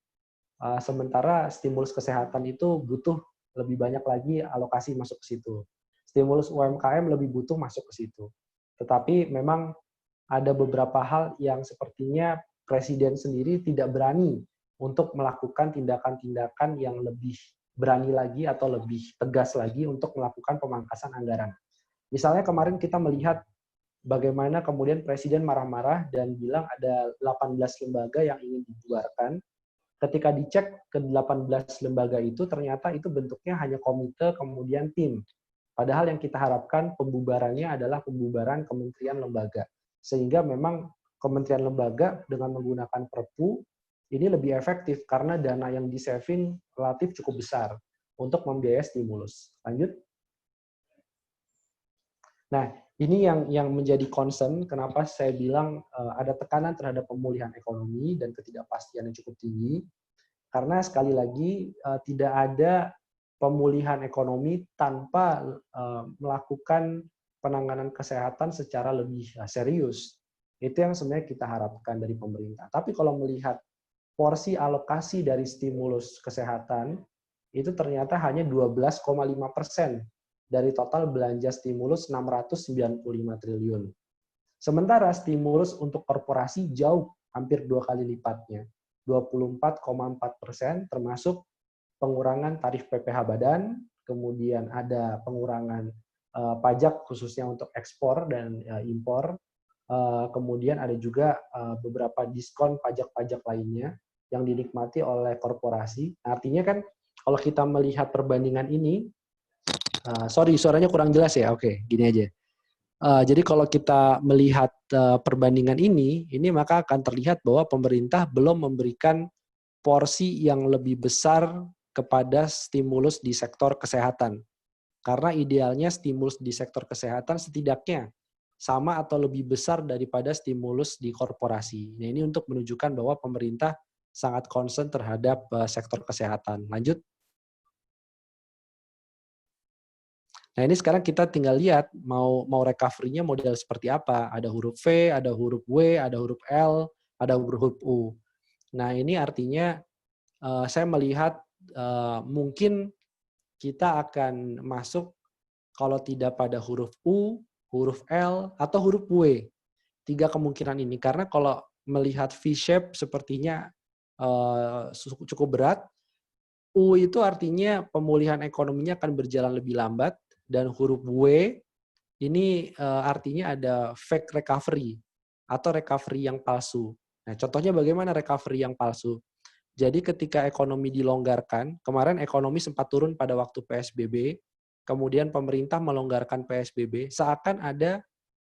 Sementara stimulus kesehatan itu butuh lebih banyak lagi alokasi masuk ke situ. Stimulus UMKM lebih butuh masuk ke situ. Tetapi memang ada beberapa hal yang sepertinya Presiden sendiri tidak berani untuk melakukan tindakan-tindakan yang lebih berani lagi atau lebih tegas lagi untuk melakukan pemangkasan anggaran. Misalnya kemarin kita melihat bagaimana kemudian Presiden marah-marah dan bilang ada 18 lembaga yang ingin dibubarkan. Ketika dicek ke 18 lembaga itu, ternyata itu bentuknya hanya komite, kemudian tim. Padahal yang kita harapkan pembubarannya adalah pembubaran kementerian lembaga. Sehingga memang kementerian lembaga dengan menggunakan Perpu, ini lebih efektif karena dana yang di-saving relatif cukup besar untuk membiayai stimulus. Lanjut. Nah, ini yang menjadi concern kenapa saya bilang ada tekanan terhadap pemulihan ekonomi dan ketidakpastian yang cukup tinggi. Karena sekali lagi tidak ada pemulihan ekonomi tanpa melakukan penanganan kesehatan secara lebih serius. Itu yang sebenarnya kita harapkan dari pemerintah. Tapi kalau melihat porsi alokasi dari stimulus kesehatan, itu ternyata hanya 12,5% dari total belanja stimulus 695 triliun. Sementara stimulus untuk korporasi jauh, hampir 2 kali lipatnya, 24,4%, termasuk pengurangan tarif PPh badan, kemudian ada pengurangan pajak khususnya untuk ekspor dan impor, kemudian ada juga beberapa diskon pajak-pajak lainnya yang dinikmati oleh korporasi. Artinya kan kalau kita melihat perbandingan ini, sorry suaranya kurang jelas ya, oke gini aja. Jadi kalau kita melihat perbandingan ini maka akan terlihat bahwa pemerintah belum memberikan porsi yang lebih besar kepada stimulus di sektor kesehatan. Karena idealnya stimulus di sektor kesehatan setidaknya sama atau lebih besar daripada stimulus di korporasi. Nah, ini untuk menunjukkan bahwa pemerintah sangat concern terhadap sektor kesehatan. Lanjut. Nah, ini sekarang kita tinggal lihat mau recovery-nya model seperti apa. Ada huruf V, ada huruf W, ada huruf L, ada huruf U. Nah, ini artinya saya melihat mungkin kita akan masuk kalau tidak pada huruf U, huruf L, atau huruf W. 3 kemungkinan ini. Karena kalau melihat V-shape sepertinya cukup berat. U itu artinya pemulihan ekonominya akan berjalan lebih lambat. Dan huruf W ini artinya ada fake recovery atau recovery yang palsu. Nah, contohnya bagaimana recovery yang palsu? Jadi ketika ekonomi dilonggarkan, kemarin ekonomi sempat turun pada waktu PSBB, kemudian pemerintah melonggarkan PSBB, seakan ada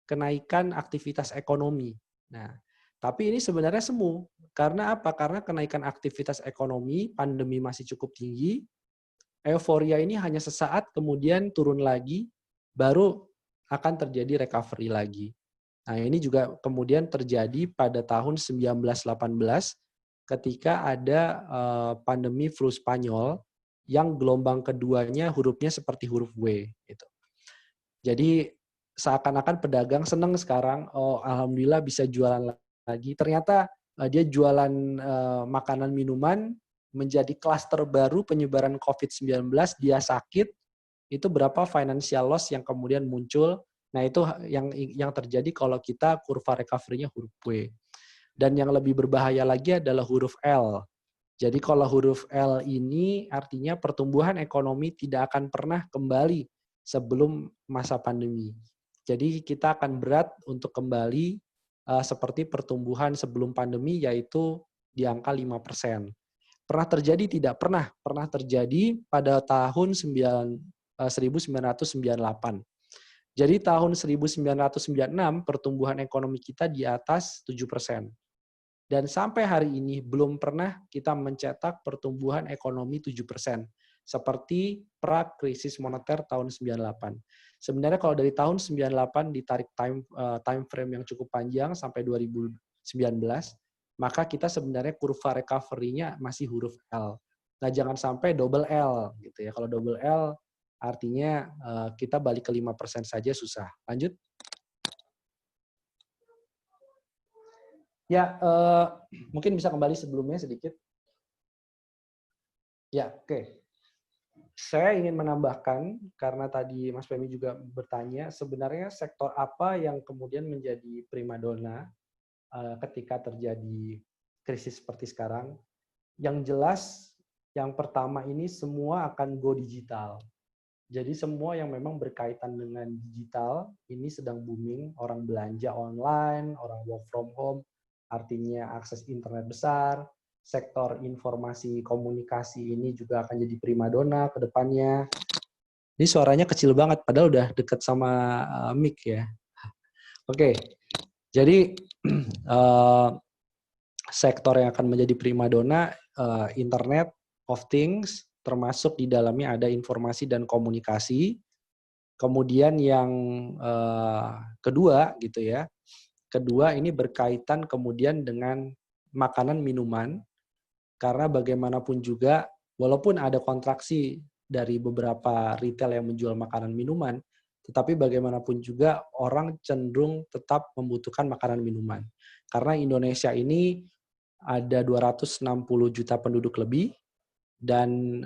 kenaikan aktivitas ekonomi. Nah, tapi ini sebenarnya semu. Karena apa? Karena kenaikan aktivitas ekonomi, pandemi masih cukup tinggi, euforia ini hanya sesaat, kemudian turun lagi, baru akan terjadi recovery lagi. Nah, ini juga kemudian terjadi pada tahun 1918 ketika ada pandemi flu Spanyol yang gelombang keduanya hurufnya seperti huruf W. Gitu. Jadi seakan-akan pedagang senang sekarang, oh alhamdulillah bisa jualan lagi. Ternyata dia jualan makanan minuman, menjadi klaster baru penyebaran COVID-19, dia sakit, itu berapa financial loss yang kemudian muncul. Nah, itu yang terjadi kalau kita kurva recovery-nya huruf W. Dan yang lebih berbahaya lagi adalah huruf L. Jadi kalau huruf L ini artinya pertumbuhan ekonomi tidak akan pernah kembali sebelum masa pandemi. Jadi kita akan berat untuk kembali seperti pertumbuhan sebelum pandemi, yaitu di angka 5%. Pernah terjadi? Tidak pernah. Pernah terjadi pada tahun 1998. Jadi tahun 1996 pertumbuhan ekonomi kita di atas 7%. Dan sampai hari ini belum pernah kita mencetak pertumbuhan ekonomi 7%. Seperti pra-krisis moneter tahun 98. Sebenarnya kalau dari tahun 98 ditarik time frame yang cukup panjang sampai 2019, maka kita sebenarnya kurva recovery-nya masih huruf L. Nah, jangan sampai double L gitu ya. Kalau double L artinya kita balik ke 5% saja susah. Lanjut. Ya, mungkin bisa kembali sebelumnya sedikit. Ya, oke. Saya ingin menambahkan, karena tadi Mas Femi juga bertanya, sebenarnya sektor apa yang kemudian menjadi primadona ketika terjadi krisis seperti sekarang. Yang jelas, yang pertama ini semua akan go digital. Jadi semua yang memang berkaitan dengan digital, ini sedang booming, orang belanja online, orang work from home, artinya akses internet besar, sektor informasi komunikasi ini juga akan jadi primadona ke depannya. Ini suaranya kecil banget, padahal udah deket sama mic ya. Oke, jadi sektor yang akan menjadi primadona, Internet of Things, termasuk di dalamnya ada informasi dan komunikasi. Kemudian yang kedua gitu ya, kedua ini berkaitan kemudian dengan makanan minuman, karena bagaimanapun juga walaupun ada kontraksi dari beberapa retail yang menjual makanan minuman, tetapi bagaimanapun juga orang cenderung tetap membutuhkan makanan minuman. Karena Indonesia ini ada 260 juta penduduk lebih, dan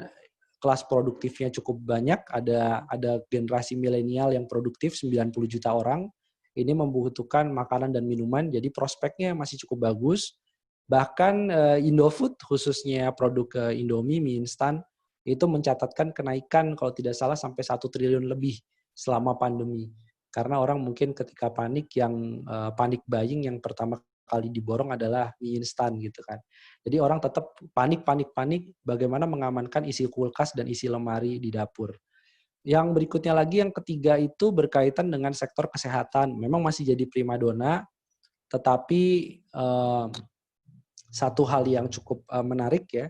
kelas produktifnya cukup banyak, ada generasi milenial yang produktif 90 juta orang, ini membutuhkan makanan dan minuman, jadi prospeknya masih cukup bagus. Bahkan Indofood, khususnya produk Indomie, mie instan, itu mencatatkan kenaikan kalau tidak salah sampai 1 triliun lebih selama pandemi. Karena orang mungkin ketika panik, yang panik buying yang pertama kali diborong adalah mie instan gitu kan. Jadi orang tetap panik bagaimana mengamankan isi kulkas dan isi lemari di dapur. Yang berikutnya lagi, yang ketiga itu berkaitan dengan sektor kesehatan. Memang masih jadi primadona, tetapi satu hal yang cukup menarik ya,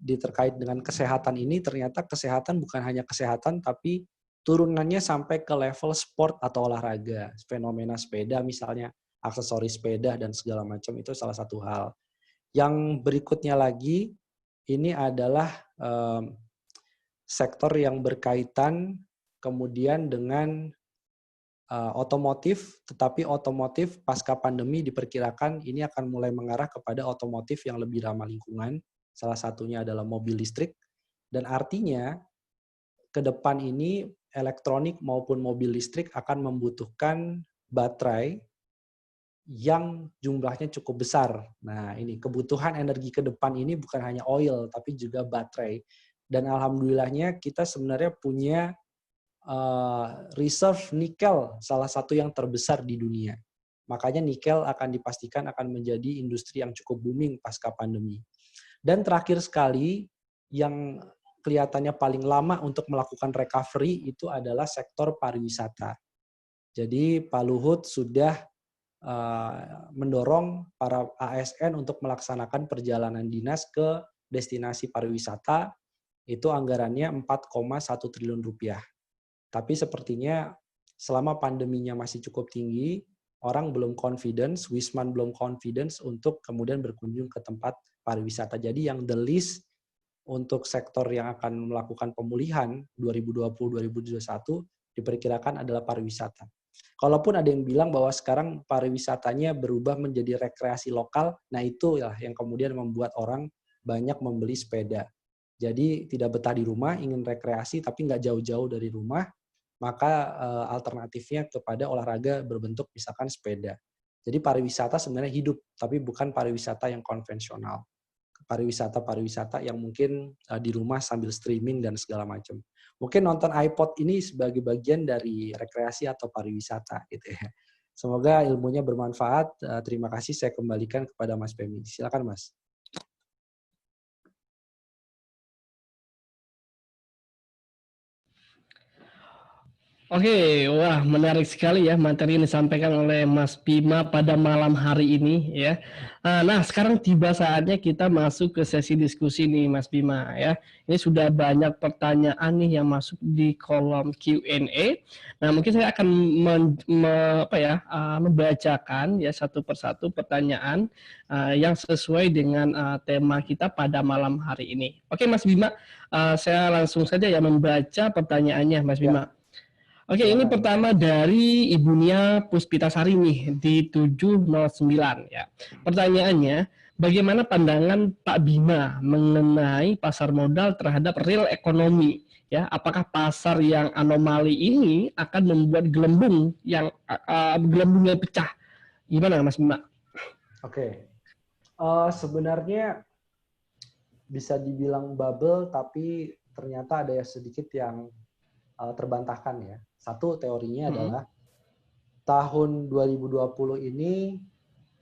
terkait dengan kesehatan ini, ternyata kesehatan bukan hanya kesehatan, tapi turunannya sampai ke level sport atau olahraga. Fenomena sepeda misalnya, aksesoris sepeda dan segala macam, itu salah satu hal. Yang berikutnya lagi, ini adalah sektor yang berkaitan kemudian dengan otomotif, tetapi otomotif pasca pandemi diperkirakan ini akan mulai mengarah kepada otomotif yang lebih ramah lingkungan. Salah satunya adalah mobil listrik. Dan artinya ke depan ini elektronik maupun mobil listrik akan membutuhkan baterai yang jumlahnya cukup besar. Nah, ini kebutuhan energi ke depan ini bukan hanya oil, tapi juga baterai. Dan alhamdulillahnya kita sebenarnya punya reserve nikel, salah satu yang terbesar di dunia. Makanya nikel akan dipastikan akan menjadi industri yang cukup booming pasca pandemi. Dan terakhir sekali, yang kelihatannya paling lama untuk melakukan recovery itu adalah sektor pariwisata. Jadi Pak Luhut sudah mendorong para ASN untuk melaksanakan perjalanan dinas ke destinasi pariwisata, itu anggarannya 4,1 triliun rupiah. Tapi sepertinya selama pandeminya masih cukup tinggi, orang belum confidence, Wisman belum confidence untuk kemudian berkunjung ke tempat pariwisata. Jadi yang the list untuk sektor yang akan melakukan pemulihan 2020-2021 diperkirakan adalah pariwisata. Kalaupun ada yang bilang bahwa sekarang pariwisatanya berubah menjadi rekreasi lokal, nah itu ya yang kemudian membuat orang banyak membeli sepeda. Jadi tidak betah di rumah, ingin rekreasi tapi nggak jauh-jauh dari rumah, maka alternatifnya kepada olahraga berbentuk misalkan sepeda. Jadi pariwisata sebenarnya hidup, tapi bukan pariwisata yang konvensional. pariwisata yang mungkin di rumah sambil streaming dan segala macam. Mungkin nonton iPod ini sebagai bagian dari rekreasi atau pariwisata gitu ya. Semoga ilmunya bermanfaat. Terima kasih, saya kembalikan kepada Mas Femi. Silakan Mas. Oke, wah menarik sekali ya materi yang disampaikan oleh Mas Bima pada malam hari ini ya. Nah, sekarang tiba saatnya kita masuk ke sesi diskusi nih Mas Bima ya. Ini sudah banyak pertanyaan nih yang masuk di kolom Q&A. Nah, mungkin saya akan membacakan ya satu persatu pertanyaan yang sesuai dengan tema kita pada malam hari ini. Oke Mas Bima, saya langsung saja ya membaca pertanyaannya Mas Bima. Oke, ini Silakan. pertama dari Ibu Nia Puspitasari nih di 709 ya. Pertanyaannya, bagaimana pandangan Pak Bima mengenai pasar modal terhadap real ekonomi? Ya, apakah pasar yang anomali ini akan membuat gelembungnya pecah? Gimana Mas Bima? Oke. Sebenarnya bisa dibilang bubble, tapi ternyata ada sedikit yang terbantahkan ya. Satu teorinya adalah tahun 2020 ini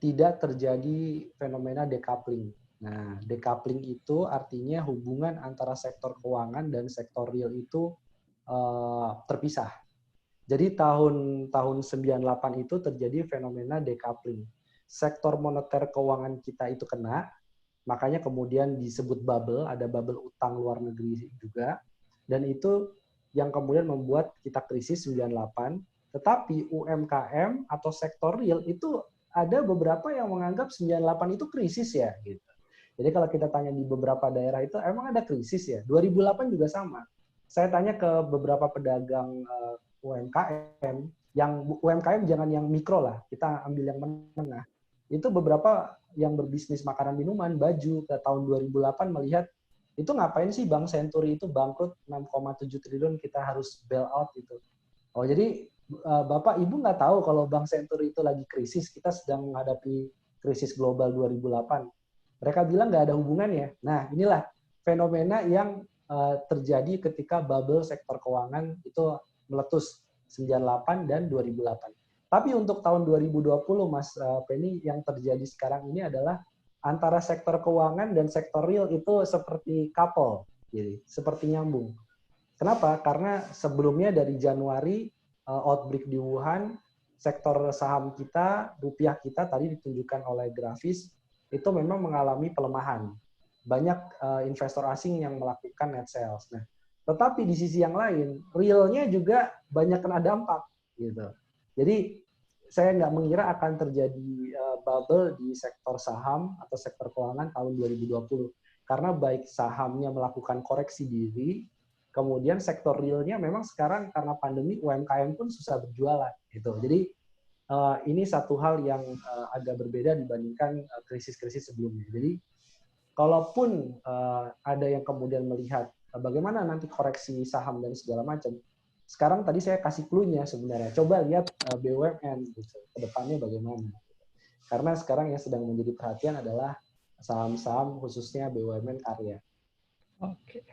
tidak terjadi fenomena decoupling. Nah, decoupling itu artinya hubungan antara sektor keuangan dan sektor real itu terpisah. Jadi tahun 98 itu terjadi fenomena decoupling. Sektor moneter keuangan kita itu kena, makanya kemudian disebut bubble, ada bubble utang luar negeri juga, dan itu yang kemudian membuat kita krisis 98, tetapi UMKM atau sektor real itu ada beberapa yang menganggap 98 itu krisis ya gitu. Jadi kalau kita tanya di beberapa daerah itu emang ada krisis ya. 2008 juga sama. Saya tanya ke beberapa pedagang UMKM, yang UMKM jangan yang mikro lah, kita ambil yang menengah. Itu beberapa yang berbisnis makanan minuman, baju ke tahun 2008 melihat itu ngapain sih Bank Century itu bangkrut 6,7 triliun kita harus bail out gitu. Oh jadi Bapak Ibu nggak tahu kalau Bank Century itu lagi krisis, kita sedang menghadapi krisis global 2008. Mereka bilang nggak ada hubungannya. Nah inilah fenomena yang terjadi ketika bubble sektor keuangan itu meletus 98 dan 2008. Tapi untuk tahun 2020 Mas Penny, yang terjadi sekarang ini adalah antara sektor keuangan dan sektor real itu seperti couple, jadi seperti nyambung. Kenapa? Karena sebelumnya dari Januari outbreak di Wuhan, sektor saham kita, rupiah kita tadi ditunjukkan oleh grafis, itu memang mengalami pelemahan. Banyak investor asing yang melakukan net sales. Nah, tetapi di sisi yang lain, realnya juga banyak kena dampak. Gitu. Jadi saya nggak mengira akan terjadi bubble di sektor saham atau sektor keuangan tahun 2020. Karena baik sahamnya melakukan koreksi diri, kemudian sektor realnya memang sekarang karena pandemi UMKM pun susah berjualan. Gitu. Jadi ini satu hal yang agak berbeda dibandingkan krisis-krisis sebelumnya. Jadi kalaupun ada yang kemudian melihat bagaimana nanti koreksi saham dan segala macam, sekarang tadi saya kasih clue-nya sebenarnya. Coba lihat BUMN gitu, ke depannya bagaimana. Karena sekarang yang sedang menjadi perhatian adalah saham-saham khususnya BUMN karya. Oke.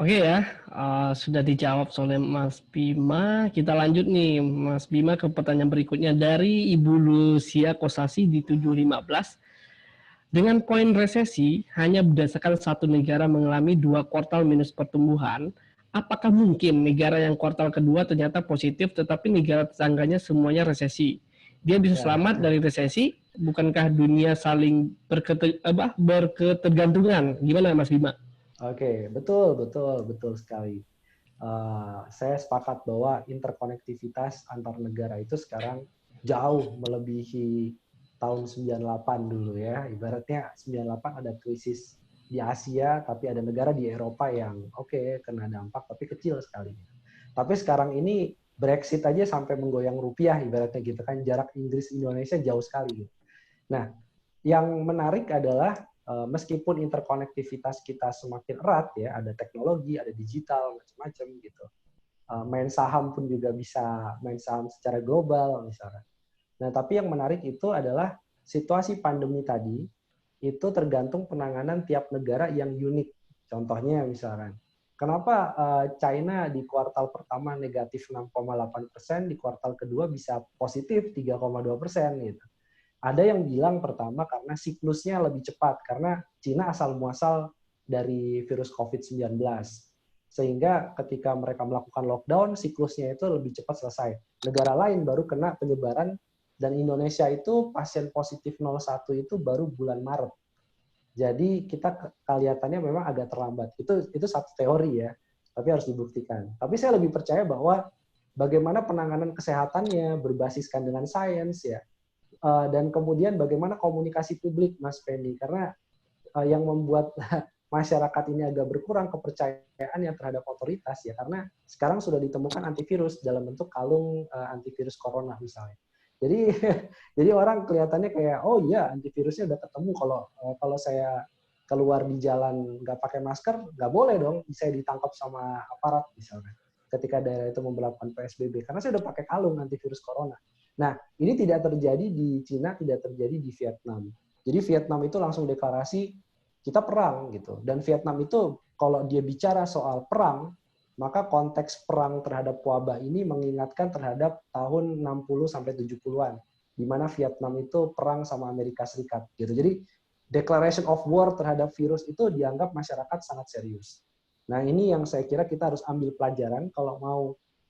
Oke ya, sudah dijawab oleh Mas Bima. Kita lanjut nih Mas Bima ke pertanyaan berikutnya dari Ibu Lucia Kosasi di 715. Dengan poin resesi hanya berdasarkan satu negara mengalami 2 kuartal minus pertumbuhan, apakah mungkin negara yang kuartal kedua ternyata positif tetapi negara tetangganya semuanya resesi? Dia bisa selamat dari resesi? Bukankah dunia saling berketergantungan? Gimana Mas Bima? Oke, betul sekali. Saya sepakat bahwa interkonektivitas antar negara itu sekarang jauh melebihi tahun 98 dulu ya. Ibaratnya 98 ada krisis di Asia, tapi ada negara di Eropa yang kena dampak, tapi kecil sekali. Tapi sekarang ini Brexit aja sampai menggoyang rupiah, ibaratnya gitu kan. Jarak Inggris-Indonesia jauh sekali. Nah, yang menarik adalah meskipun interkonektivitas kita semakin erat ya, ada teknologi, ada digital, macam-macam gitu. Main saham pun juga bisa main saham secara global misalnya. Nah, tapi yang menarik itu adalah situasi pandemi tadi itu tergantung penanganan tiap negara yang unik. Contohnya misalkan, kenapa China di kuartal pertama negatif 6,8%, di kuartal kedua bisa positif 3,2% gitu. Ada yang bilang pertama karena siklusnya lebih cepat, karena China asal muasal dari virus COVID-19. Sehingga ketika mereka melakukan lockdown, siklusnya itu lebih cepat selesai. Negara lain baru kena penyebaran, dan Indonesia itu pasien positif 01 itu baru bulan Maret. Jadi kita kelihatannya memang agak terlambat. Itu satu teori ya, tapi harus dibuktikan. Tapi saya lebih percaya bahwa bagaimana penanganan kesehatannya berbasiskan dengan sains ya, dan kemudian bagaimana komunikasi publik, Mas Fendi, karena yang membuat masyarakat ini agak berkurang kepercayaannya terhadap otoritas ya, karena sekarang sudah ditemukan antivirus dalam bentuk kalung antivirus corona misalnya. Jadi jadi orang kelihatannya kayak oh iya antivirusnya udah ketemu, kalau saya keluar di jalan nggak pakai masker nggak boleh dong, saya ditangkap sama aparat misalnya ketika daerah itu memberlakukan PSBB karena saya udah pakai kalung antivirus corona. Nah, ini tidak terjadi di Cina, tidak terjadi di Vietnam. Jadi Vietnam itu langsung deklarasi kita perang gitu. Dan Vietnam itu kalau dia bicara soal perang, maka konteks perang terhadap wabah ini mengingatkan terhadap tahun 60 sampai 70-an, di mana Vietnam itu perang sama Amerika Serikat gitu. Jadi declaration of war terhadap virus itu dianggap masyarakat sangat serius. Nah, ini yang saya kira kita harus ambil pelajaran kalau mau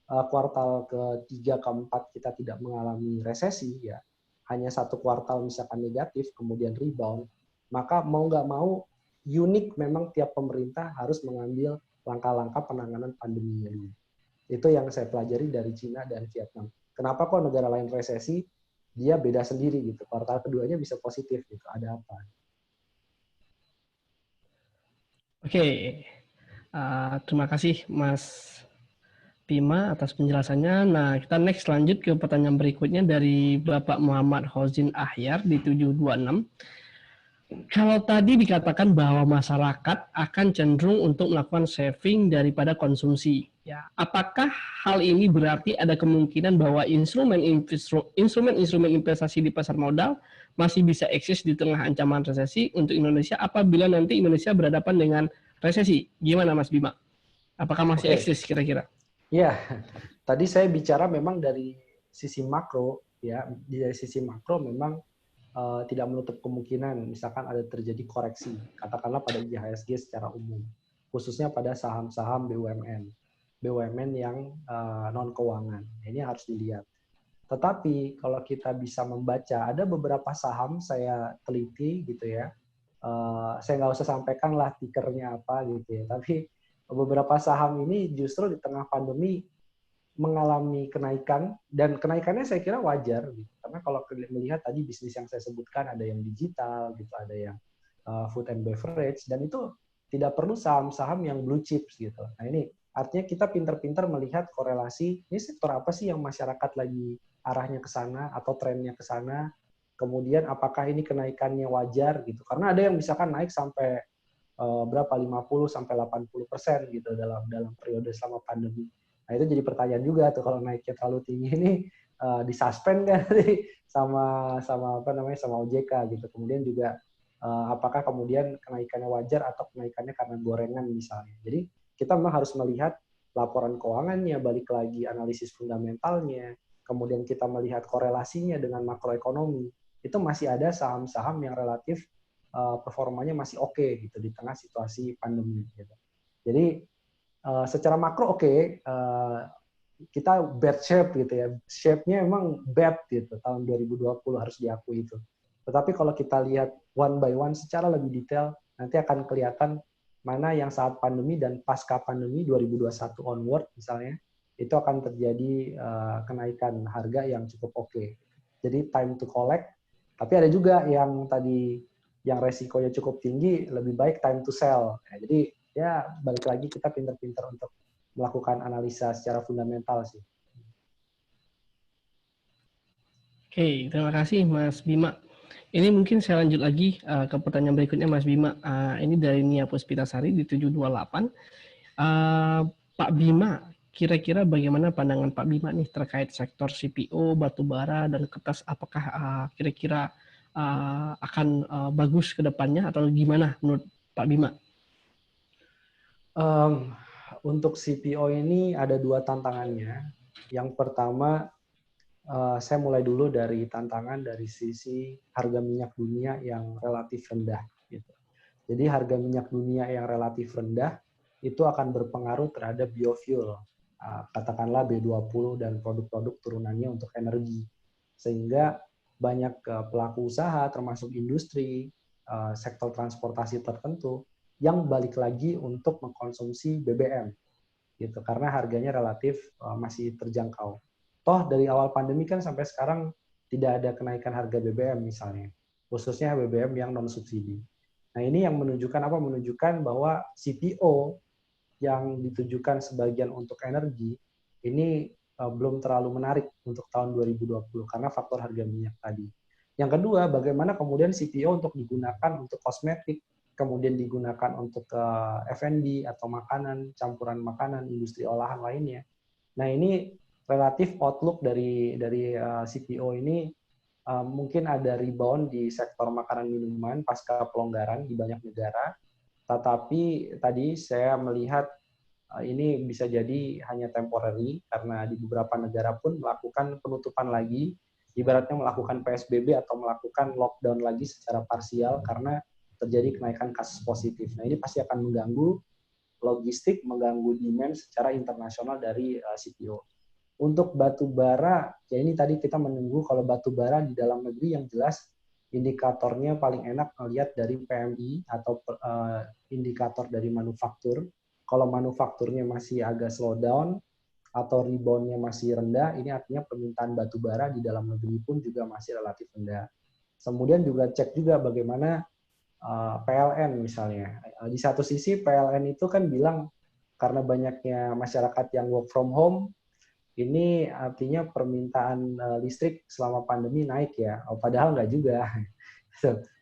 kuartal ke-3, ke-4 kita tidak mengalami resesi ya. Hanya satu kuartal misalkan negatif kemudian rebound, maka mau nggak mau unik memang tiap pemerintah harus mengambil langkah-langkah penanganan pandeminya dulu. Itu yang saya pelajari dari Cina dan Vietnam. Kenapa kok negara lain resesi, dia beda sendiri gitu. Kuartal keduanya bisa positif gitu. Ada apa? Oke, terima kasih Mas Bima atas penjelasannya. Nah, kita next lanjut ke pertanyaan berikutnya dari Bapak Muhammad Hozin Ahyar di 726. Kalau tadi dikatakan bahwa masyarakat akan cenderung untuk melakukan saving daripada konsumsi, ya, apakah hal ini berarti ada kemungkinan bahwa instrumen investasi di pasar modal masih bisa eksis di tengah ancaman resesi untuk Indonesia apabila nanti Indonesia berhadapan dengan resesi? Gimana Mas Bima? Apakah masih eksis kira-kira? Ya, tadi saya bicara memang dari sisi makro, ya, dari sisi makro memang tidak menutup kemungkinan misalkan ada terjadi koreksi, katakanlah pada IHSG secara umum, khususnya pada saham-saham BUMN yang non keuangan. Ini harus dilihat. Tetapi kalau kita bisa membaca, ada beberapa saham saya teliti gitu ya. Saya nggak usah sampaikan lah tikernya apa gitu ya. Tapi beberapa saham ini justru di tengah pandemi mengalami kenaikan, dan kenaikannya saya kira wajar gitu. Karena kalau melihat tadi bisnis yang saya sebutkan ada yang digital gitu, ada yang food and beverage, dan itu tidak perlu saham-saham yang blue chips gitu. Nah, ini artinya kita pintar-pintar melihat korelasi ini sektor apa sih yang masyarakat lagi arahnya ke sana atau trennya ke sana. Kemudian apakah ini kenaikannya wajar gitu. Karena ada yang misalkan naik sampai berapa 50 sampai 80% gitu dalam periode selama pandemi. Nah, itu jadi pertanyaan juga tuh kalau naiknya terlalu tinggi ini disuspend kan sama apa namanya sama OJK gitu. Kemudian juga apakah kemudian kenaikannya wajar atau kenaikannya karena gorengan misalnya. Jadi kita memang harus melihat laporan keuangannya, balik lagi analisis fundamentalnya, kemudian kita melihat korelasinya dengan makroekonomi. Itu masih ada saham-saham yang relatif performanya masih oke gitu di tengah situasi pandemi gitu. Jadi secara makro kita bad shape gitu ya. Shape-nya emang bad gitu tahun 2020 harus diakui itu. Tetapi kalau kita lihat one by one secara lebih detail, nanti akan kelihatan mana yang saat pandemi dan pasca pandemi 2021 onward misalnya, itu akan terjadi kenaikan harga yang cukup oke. Jadi time to collect, tapi ada juga yang tadi yang resikonya cukup tinggi, lebih baik time to sell. Ya, jadi ya balik lagi kita pintar-pintar untuk melakukan analisa secara fundamental sih. Oke, terima kasih Mas Bima. Ini mungkin saya lanjut lagi ke pertanyaan berikutnya Mas Bima. Ini dari Nia Puspitasari di 728. Pak Bima, kira-kira bagaimana pandangan Pak Bima nih terkait sektor CPO, batubara, dan kertas? Apakah kira-kira akan bagus ke depannya atau gimana menurut Pak Bima? Untuk CPO ini ada dua tantangannya. Yang pertama, saya mulai dulu dari tantangan dari sisi harga minyak dunia yang relatif rendah. Gitu. Jadi harga minyak dunia yang relatif rendah itu akan berpengaruh terhadap biofuel, katakanlah B20 dan produk-produk turunannya untuk energi. Sehingga banyak pelaku usaha, termasuk industri, sektor transportasi tertentu, yang balik lagi untuk mengkonsumsi BBM. Gitu, karena harganya relatif masih terjangkau. Toh dari awal pandemi kan sampai sekarang tidak ada kenaikan harga BBM misalnya, khususnya BBM yang non subsidi. Nah ini yang menunjukkan apa? Menunjukkan bahwa CPO yang ditujukan sebagian untuk energi ini belum terlalu menarik untuk tahun 2020 karena faktor harga minyak tadi. Yang kedua, bagaimana kemudian CPO untuk digunakan untuk kosmetik, kemudian digunakan untuk F&B atau makanan, campuran makanan, industri olahan lainnya. Nah ini relatif outlook dari CPO ini mungkin ada rebound di sektor makanan minuman pasca pelonggaran di banyak negara, tetapi tadi saya melihat ini bisa jadi hanya temporary karena di beberapa negara pun melakukan penutupan lagi, ibaratnya melakukan PSBB atau melakukan lockdown lagi secara parsial karena terjadi kenaikan kasus positif. Nah ini pasti akan mengganggu logistik, mengganggu demand secara internasional dari CPO. Untuk batu bara, ya ini tadi kita menunggu kalau batu bara di dalam negeri yang jelas indikatornya paling enak melihat dari PMI atau indikator dari manufaktur. Kalau manufakturnya masih agak slow down atau rebound-nya masih rendah, ini artinya permintaan batu bara di dalam negeri pun juga masih relatif rendah. Kemudian juga cek juga bagaimana PLN misalnya. Di satu sisi PLN itu kan bilang karena banyaknya masyarakat yang work from home, ini artinya permintaan listrik selama pandemi naik ya. Padahal nggak juga.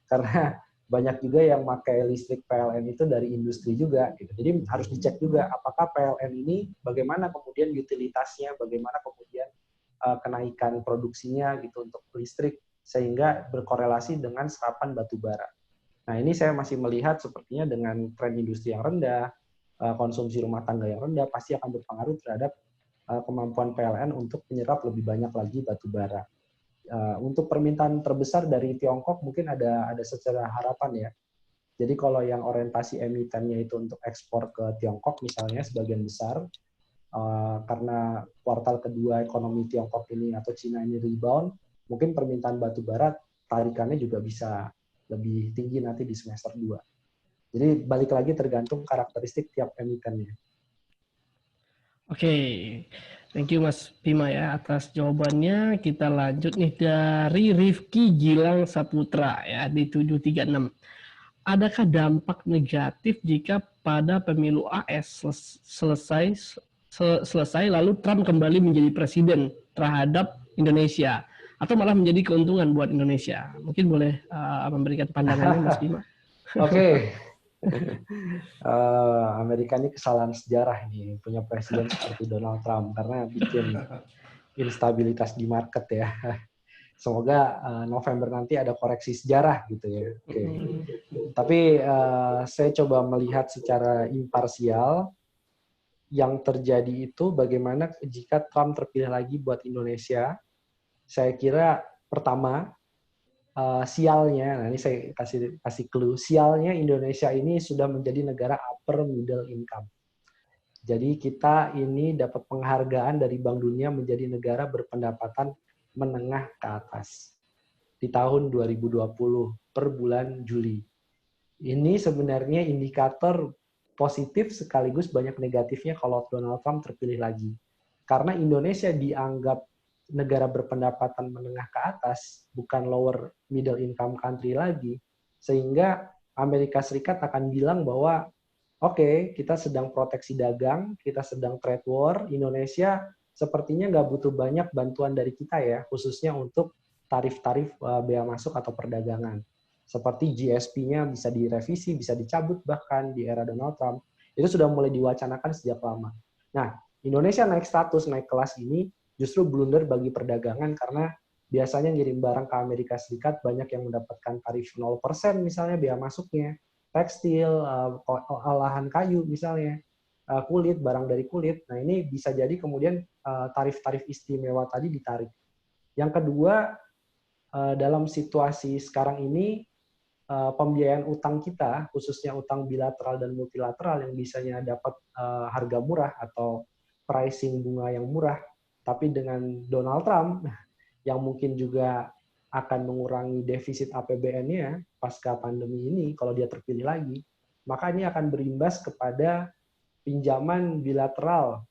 Karena banyak juga yang pakai listrik PLN itu dari industri juga. Gitu. Jadi harus dicek juga apakah PLN ini bagaimana kemudian utilitasnya, bagaimana kemudian kenaikan produksinya gitu untuk listrik sehingga berkorelasi dengan serapan batu bara. Nah ini saya masih melihat sepertinya dengan tren industri yang rendah, konsumsi rumah tangga yang rendah pasti akan berpengaruh terhadap kemampuan PLN untuk menyerap lebih banyak lagi batu bara. Untuk permintaan terbesar dari Tiongkok mungkin ada secara harapan ya. Jadi kalau yang orientasi emitennya itu untuk ekspor ke Tiongkok misalnya sebagian besar, karena kuartal kedua ekonomi Tiongkok ini atau Cina ini rebound, mungkin permintaan batu bara tarikannya juga bisa lebih tinggi nanti di semester 2. Jadi balik lagi tergantung karakteristik tiap emitennya. Oke, thank you Mas Bima ya atas jawabannya. Kita lanjut nih dari Rifki Gilang Saputra ya di 736. Adakah dampak negatif jika pada pemilu AS selesai lalu Trump kembali menjadi presiden terhadap Indonesia atau malah menjadi keuntungan buat Indonesia? Mungkin boleh memberikan pandangannya Mas Bima. Oke. Amerika ini kesalahan sejarah ini punya presiden seperti Donald Trump karena bikin instabilitas di market ya. Semoga November nanti ada koreksi sejarah gitu ya. Oke. Tapi saya coba melihat secara imparsial yang terjadi itu bagaimana jika Trump terpilih lagi buat Indonesia. Saya kira pertama sialnya, nah ini saya kasih clue, sialnya Indonesia ini sudah menjadi negara upper middle income. Jadi kita ini dapat penghargaan dari Bank Dunia menjadi negara berpendapatan menengah ke atas di tahun 2020 per bulan Juli. Ini sebenarnya indikator positif sekaligus banyak negatifnya kalau Donald Trump terpilih lagi. Karena Indonesia dianggap negara berpendapatan menengah ke atas, bukan lower middle income country lagi, sehingga Amerika Serikat akan bilang bahwa oke, kita sedang proteksi dagang, kita sedang trade war, Indonesia sepertinya nggak butuh banyak bantuan dari kita ya, khususnya untuk tarif-tarif bea masuk atau perdagangan. Seperti GSP-nya bisa direvisi, bisa dicabut bahkan di era Donald Trump. Itu sudah mulai diwacanakan sejak lama. Nah, Indonesia naik status, naik kelas ini justru blunder bagi perdagangan karena biasanya ngirim barang ke Amerika Serikat banyak yang mendapatkan tarif 0% misalnya biaya masuknya, tekstil, olahan kayu misalnya, kulit, barang dari kulit. Nah ini bisa jadi kemudian tarif-tarif istimewa tadi ditarik. Yang kedua, dalam situasi sekarang ini, pembiayaan utang kita, khususnya utang bilateral dan multilateral yang bisanya dapat harga murah atau pricing bunga yang murah, tapi dengan Donald Trump yang mungkin juga akan mengurangi defisit APBN-nya pasca pandemi ini kalau dia terpilih lagi, maka ini akan berimbas kepada pinjaman bilateral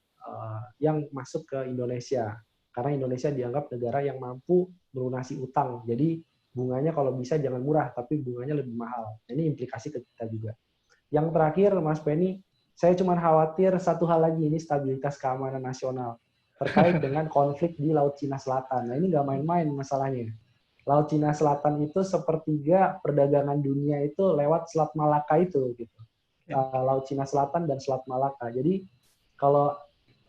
yang masuk ke Indonesia. Karena Indonesia dianggap negara yang mampu melunasi utang. Jadi bunganya kalau bisa jangan murah, tapi bunganya lebih mahal. Ini implikasi ke kita juga. Yang terakhir, Mas Penny, saya cuma khawatir satu hal lagi, ini stabilitas keamanan nasional terkait dengan konflik di Laut Cina Selatan. Nah ini nggak main-main masalahnya. Laut Cina Selatan itu sepertiga perdagangan dunia itu lewat Selat Malaka itu, gitu. Laut Cina Selatan dan Selat Malaka. Jadi kalau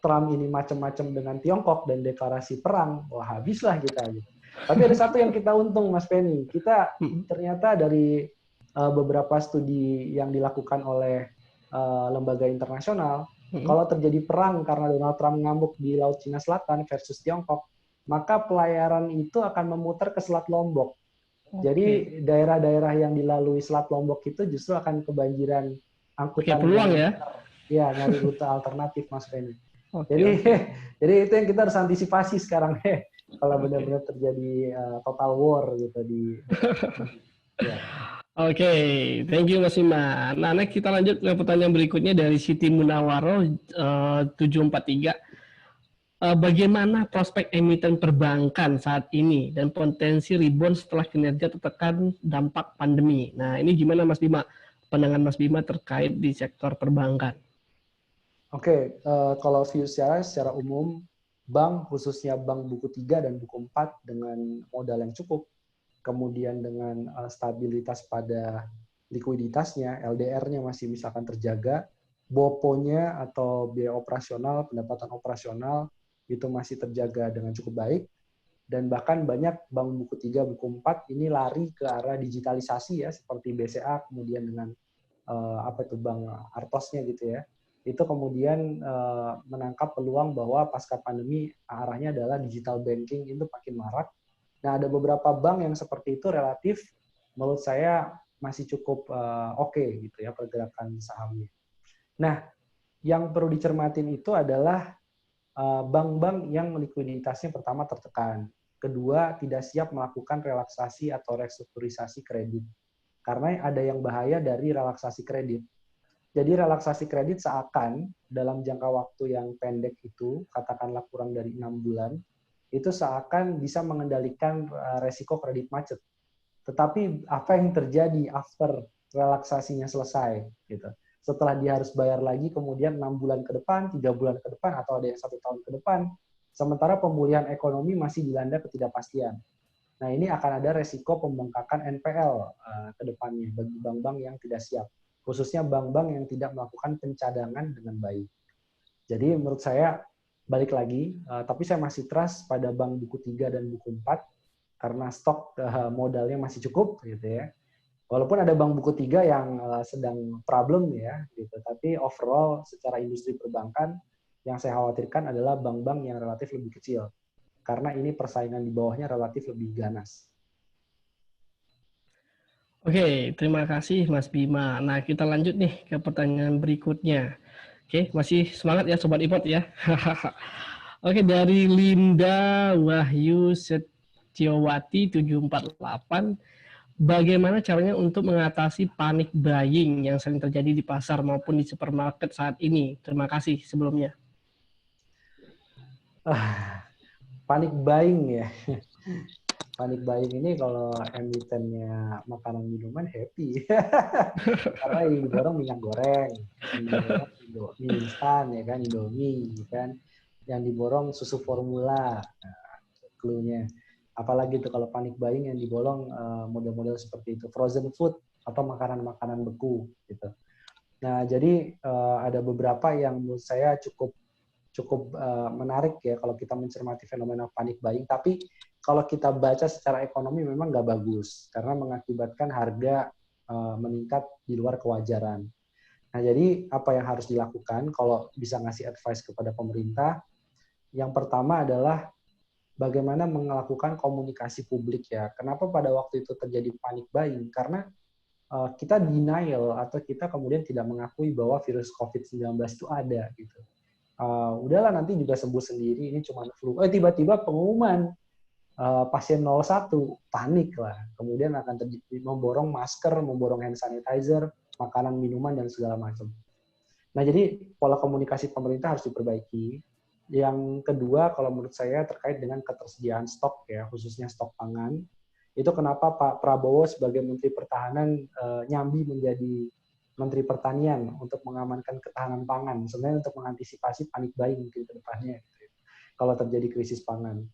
Trump ini macam-macam dengan Tiongkok dan deklarasi perang, wah habislah kita. Gitu. Tapi ada satu yang kita untung, Mas Penny. Kita ternyata dari beberapa studi yang dilakukan oleh lembaga internasional, kalau terjadi perang karena Donald Trump ngamuk di Laut Cina Selatan versus Tiongkok, maka pelayaran itu akan memutar ke Selat Lombok. Jadi daerah-daerah yang dilalui Selat Lombok itu justru akan kebanjiran angkutan peluang ya. Ya, nyari rute alternatif, Mas Penny. Jadi itu yang kita harus antisipasi sekarang kalau benar-benar terjadi total war gitu di ya. Oke, thank you Mas Bima. Nah, next kita lanjut ke pertanyaan berikutnya dari Siti Munawaro 743. Bagaimana prospek emiten perbankan saat ini dan potensi rebound setelah kinerja tertekan dampak pandemi? Nah, ini gimana Mas Bima? Pandangan Mas Bima terkait di sektor perbankan. Oke, kalau view secara umum, bank khususnya bank buku 3 dan buku 4 dengan modal yang cukup, kemudian dengan stabilitas pada likuiditasnya, LDR-nya masih misalkan terjaga, BOPO-nya atau biaya operasional, pendapatan operasional itu masih terjaga dengan cukup baik, dan bahkan banyak bank buku 3, buku 4 ini lari ke arah digitalisasi ya, seperti BCA, kemudian dengan bank Artosnya gitu ya, itu kemudian menangkap peluang bahwa pasca pandemi arahnya adalah digital banking itu makin marak. Nah, ada beberapa bank yang seperti itu relatif menurut saya masih cukup oke gitu ya pergerakan sahamnya. Nah, yang perlu dicermatin itu adalah bank-bank yang likuiditasnya pertama tertekan, kedua tidak siap melakukan relaksasi atau restrukturisasi kredit. Karena ada yang bahaya dari relaksasi kredit. Jadi relaksasi kredit seakan dalam jangka waktu yang pendek itu, katakanlah kurang dari 6 bulan, itu seakan bisa mengendalikan resiko kredit macet. Tetapi apa yang terjadi after relaksasinya selesai? Gitu. Setelah dia harus bayar lagi, kemudian 6 bulan ke depan, 3 bulan ke depan, atau ada yang 1 tahun ke depan, sementara pemulihan ekonomi masih dilanda ketidakpastian. Nah, ini akan ada resiko pembengkakan NPL ke depannya bagi bank-bank yang tidak siap. Khususnya bank-bank yang tidak melakukan pencadangan dengan baik. Jadi menurut saya, balik lagi, tapi saya masih trust pada bank buku 3 dan buku 4, karena stok modalnya masih cukup, gitu ya. Walaupun ada bank buku 3 yang sedang problem ya, gitu. Tapi overall secara industri perbankan, yang saya khawatirkan adalah bank-bank yang relatif lebih kecil. Karena ini persaingan di bawahnya relatif lebih ganas. Oke, terima kasih Mas Bima. Nah, kita lanjut nih ke pertanyaan berikutnya. Oke, masih semangat ya Sobat Ipot ya. Oke, dari Linda Wahyu Setiawati 748. Bagaimana caranya untuk mengatasi panic buying yang sering terjadi di pasar maupun di supermarket saat ini? Terima kasih sebelumnya. Panic buying ya. Panic buying ini kalau emitennya makanan minuman happy. Karena yang diborong minyak goreng, yang diborong mie instan ya kan, Indomie kan, yang diborong susu formula, clue-nya. Apalagi tuh kalau panic buying yang diborong model-model seperti itu, frozen food atau makanan-makanan beku gitu. Nah, jadi ada beberapa yang menurut saya cukup menarik ya kalau kita mencermati fenomena panic buying. Tapi kalau kita baca secara ekonomi memang nggak bagus karena mengakibatkan harga meningkat di luar kewajaran. Nah, jadi apa yang harus dilakukan kalau bisa ngasih advice kepada pemerintah? Yang pertama adalah bagaimana melakukan komunikasi publik ya. Kenapa pada waktu itu terjadi panic buying? Karena kita denial atau kita kemudian tidak mengakui bahwa virus COVID-19 itu ada gitu. Udahlah nanti juga sembuh sendiri, ini cuma flu. Tiba-tiba pengumuman pasien 01, panik lah. Kemudian akan terjadi memborong masker, memborong hand sanitizer, makanan, minuman, dan segala macam. Nah, jadi pola komunikasi pemerintah harus diperbaiki. Yang kedua, kalau menurut saya terkait dengan ketersediaan stok ya, khususnya stok pangan. Itu kenapa Pak Prabowo sebagai Menteri Pertahanan nyambi menjadi Menteri Pertanian untuk mengamankan ketahanan pangan. Sebenarnya untuk mengantisipasi panik buying mungkin ke depannya kalau terjadi krisis pangan.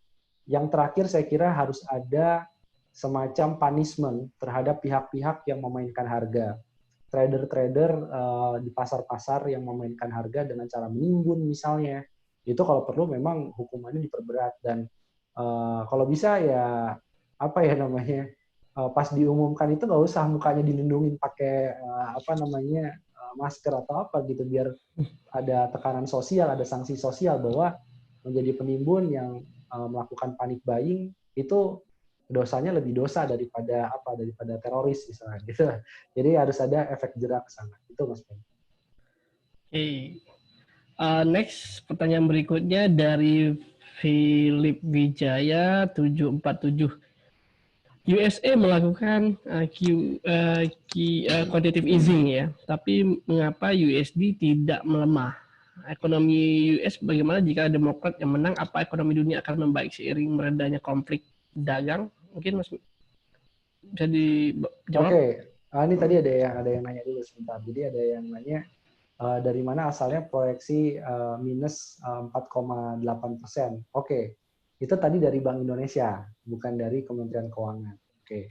Yang terakhir saya kira harus ada semacam punishment terhadap pihak-pihak yang memainkan harga. Trader-trader di pasar-pasar yang memainkan harga dengan cara menimbun misalnya. Itu kalau perlu memang hukumannya diperberat dan kalau bisa ya apa ya namanya pas diumumkan itu nggak usah mukanya dilindungin pakai masker atau apa gitu biar ada tekanan sosial, ada sanksi sosial bahwa menjadi penimbun yang melakukan panic buying itu dosanya lebih dosa daripada teroris misalnya gitu. Jadi harus ada efek jerak ke sana. Itu Mas Ben. Oke. Next, pertanyaan berikutnya dari Philip Wijaya 747. USA melakukan quantitative easing ya, tapi mengapa USD tidak melemah? Ekonomi US bagaimana jika Demokrat yang menang? Apa ekonomi dunia akan membaik seiring meredanya konflik dagang? Mungkin Mas bisa dijawab? Oke. Ini tadi ada yang nanya dulu sebentar. Jadi ada yang nanya dari mana asalnya proyeksi minus 4,8%. Oke. Itu tadi dari Bank Indonesia, bukan dari Kementerian Keuangan. Oke.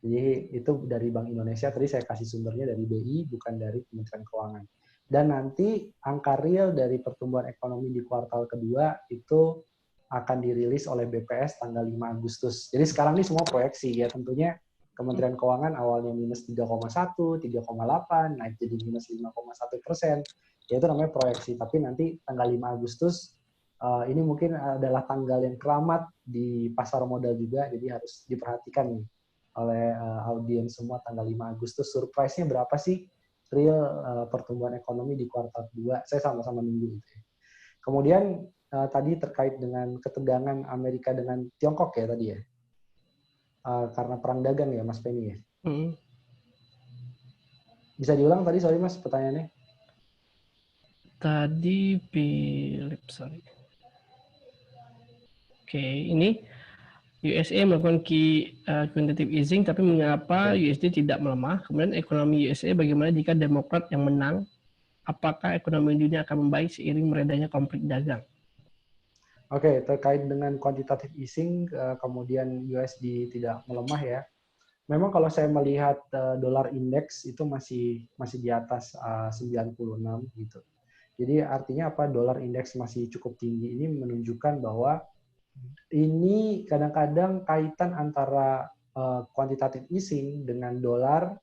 Jadi itu dari Bank Indonesia, tadi saya kasih sumbernya dari BI, bukan dari Kementerian Keuangan. Dan nanti angka real dari pertumbuhan ekonomi di kuartal kedua itu akan dirilis oleh BPS tanggal 5 Agustus. Jadi sekarang ini semua proyeksi ya, tentunya Kementerian Keuangan awalnya minus 3,1, 3,8, naik jadi minus 5,1%. Ya itu namanya proyeksi, tapi nanti tanggal 5 Agustus ini mungkin adalah tanggal yang keramat di pasar modal juga, jadi harus diperhatikan nih oleh audiens semua tanggal 5 Agustus. Surprise-nya berapa sih real pertumbuhan ekonomi di kuartal kedua? Saya sama-sama nunggu itu. Kemudian tadi terkait dengan ketegangan Amerika dengan Tiongkok ya tadi ya. Karena perang dagang ya Mas Penny ya. Bisa diulang tadi, sorry Mas pertanyaannya. Tadi Philip, sorry. Oke, ini USA melakukan quantitative easing, tapi mengapa USD tidak melemah? Kemudian ekonomi USA bagaimana jika Demokrat yang menang? Apakah ekonomi dunia akan membaik seiring meredanya konflik dagang? Oke, terkait dengan quantitative easing, kemudian USD tidak melemah ya. Memang kalau saya melihat dolar indeks itu masih di atas 96 gitu. Jadi artinya apa? Dolar indeks masih cukup tinggi, ini menunjukkan bahwa ini kadang-kadang kaitan antara quantitative easing dengan dolar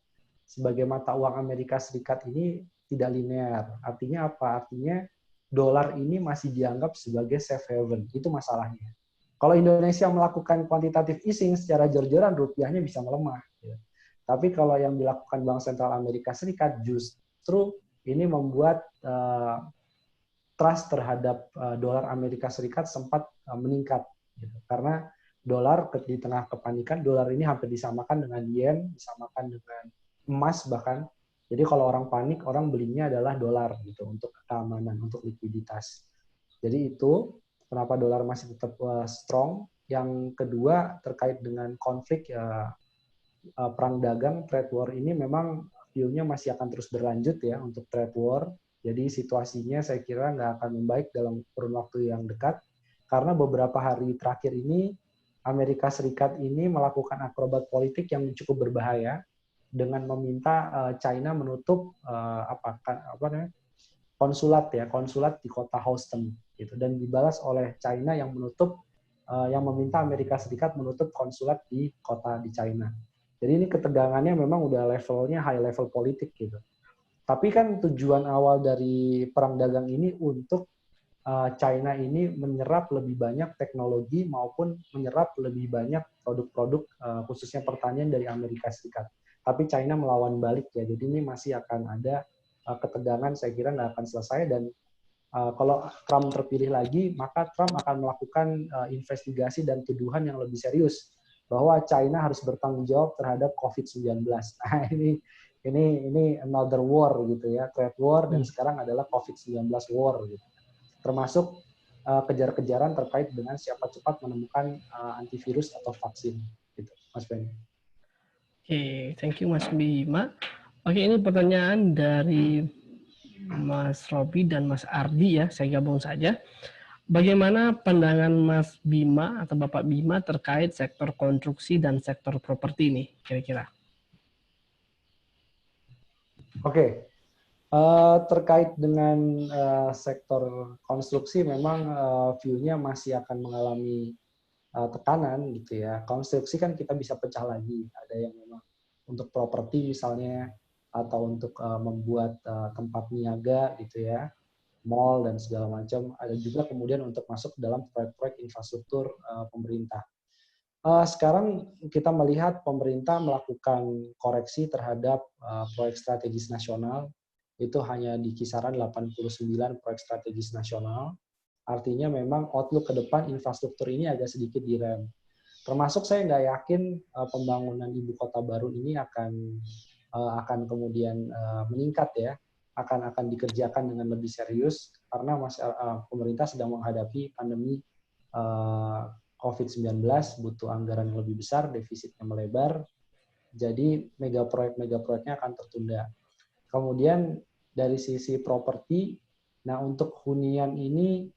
sebagai mata uang Amerika Serikat ini tidak linear. Artinya apa? Artinya dolar ini masih dianggap sebagai safe haven. Itu masalahnya. Kalau Indonesia melakukan quantitative easing secara jor-joran, rupiahnya bisa melemah. Tapi kalau yang dilakukan Bank Sentral Amerika Serikat justru ini membuat trust terhadap dolar Amerika Serikat sempat meningkat. Gitu. Karena dolar di tengah kepanikan, dolar ini hampir disamakan dengan yen, disamakan dengan emas bahkan. Jadi kalau orang panik, orang belinya adalah dolar gitu untuk keamanan, untuk likuiditas. Jadi itu kenapa dolar masih tetap strong. Yang kedua terkait dengan konflik perang dagang, trade war ini memang view-nya masih akan terus berlanjut ya untuk trade war. Jadi situasinya saya kira nggak akan membaik dalam kurun waktu yang dekat. Karena beberapa hari terakhir ini Amerika Serikat ini melakukan akrobat politik yang cukup berbahaya dengan meminta China menutup konsulat di kota Houston gitu, dan dibalas oleh China yang menutup yang meminta Amerika Serikat menutup konsulat di kota di China. Jadi ini ketegangannya memang udah levelnya high level politik gitu. Tapi kan tujuan awal dari perang dagang ini untuk China ini menyerap lebih banyak teknologi maupun menyerap lebih banyak produk-produk khususnya pertanian dari Amerika Serikat. Tapi China melawan balik ya, jadi ini masih akan ada ketegangan, saya kira nggak akan selesai, dan kalau Trump terpilih lagi, maka Trump akan melakukan investigasi dan tuduhan yang lebih serius bahwa China harus bertanggung jawab terhadap COVID-19. Nah, ini another war gitu ya, trade war, dan sekarang adalah COVID-19 war gitu. Termasuk kejar-kejaran terkait dengan siapa cepat menemukan antivirus atau vaksin gitu, Mas Benny. Oke, thank you Mas Bima. Oke, ini pertanyaan dari Mas Robi dan Mas Ardi ya, saya gabung saja. Bagaimana pandangan Mas Bima atau Bapak Bima terkait sektor konstruksi dan sektor properti ini kira-kira? Oke. Terkait dengan sektor konstruksi, memang view-nya masih akan mengalami tekanan gitu ya. Konstruksi kan kita bisa pecah lagi. Ada yang memang untuk properti misalnya, atau untuk membuat tempat niaga gitu ya, mall dan segala macam. Ada juga kemudian untuk masuk dalam proyek-proyek infrastruktur pemerintah. Sekarang kita melihat pemerintah melakukan koreksi terhadap proyek strategis nasional. Itu hanya di kisaran 89 proyek strategis nasional. Artinya memang outlook ke depan infrastruktur ini agak sedikit direm. Termasuk saya nggak yakin pembangunan ibu kota baru ini akan kemudian meningkat ya, akan dikerjakan dengan lebih serius karena pemerintah sedang menghadapi pandemi COVID-19, butuh anggaran yang lebih besar, defisitnya melebar, jadi megaproyeknya akan tertunda. Kemudian dari sisi properti, nah untuk hunian ini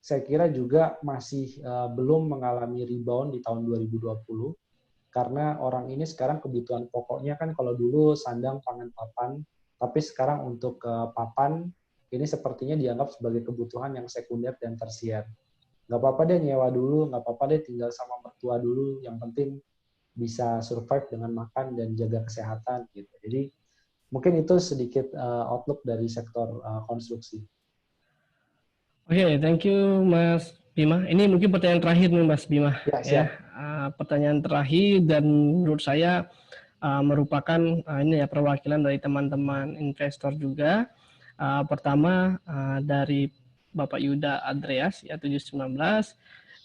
saya kira juga masih belum mengalami rebound di tahun 2020, karena orang ini sekarang kebutuhan pokoknya kan kalau dulu sandang, pangan, papan, tapi sekarang untuk papan ini sepertinya dianggap sebagai kebutuhan yang sekunder dan tersier. Nggak apa-apa deh nyewa dulu, nggak apa-apa deh tinggal sama mertua dulu, yang penting bisa survive dengan makan dan jaga kesehatan gitu. Jadi mungkin itu sedikit outlook dari sektor konstruksi. Oke, thank you Mas Bima. Ini mungkin pertanyaan terakhir nih Mas Bima. Ya, siap. Pertanyaan terakhir dan menurut saya merupakan ini ya perwakilan dari teman-teman investor juga. Pertama dari Bapak Yuda Andreas ya 719.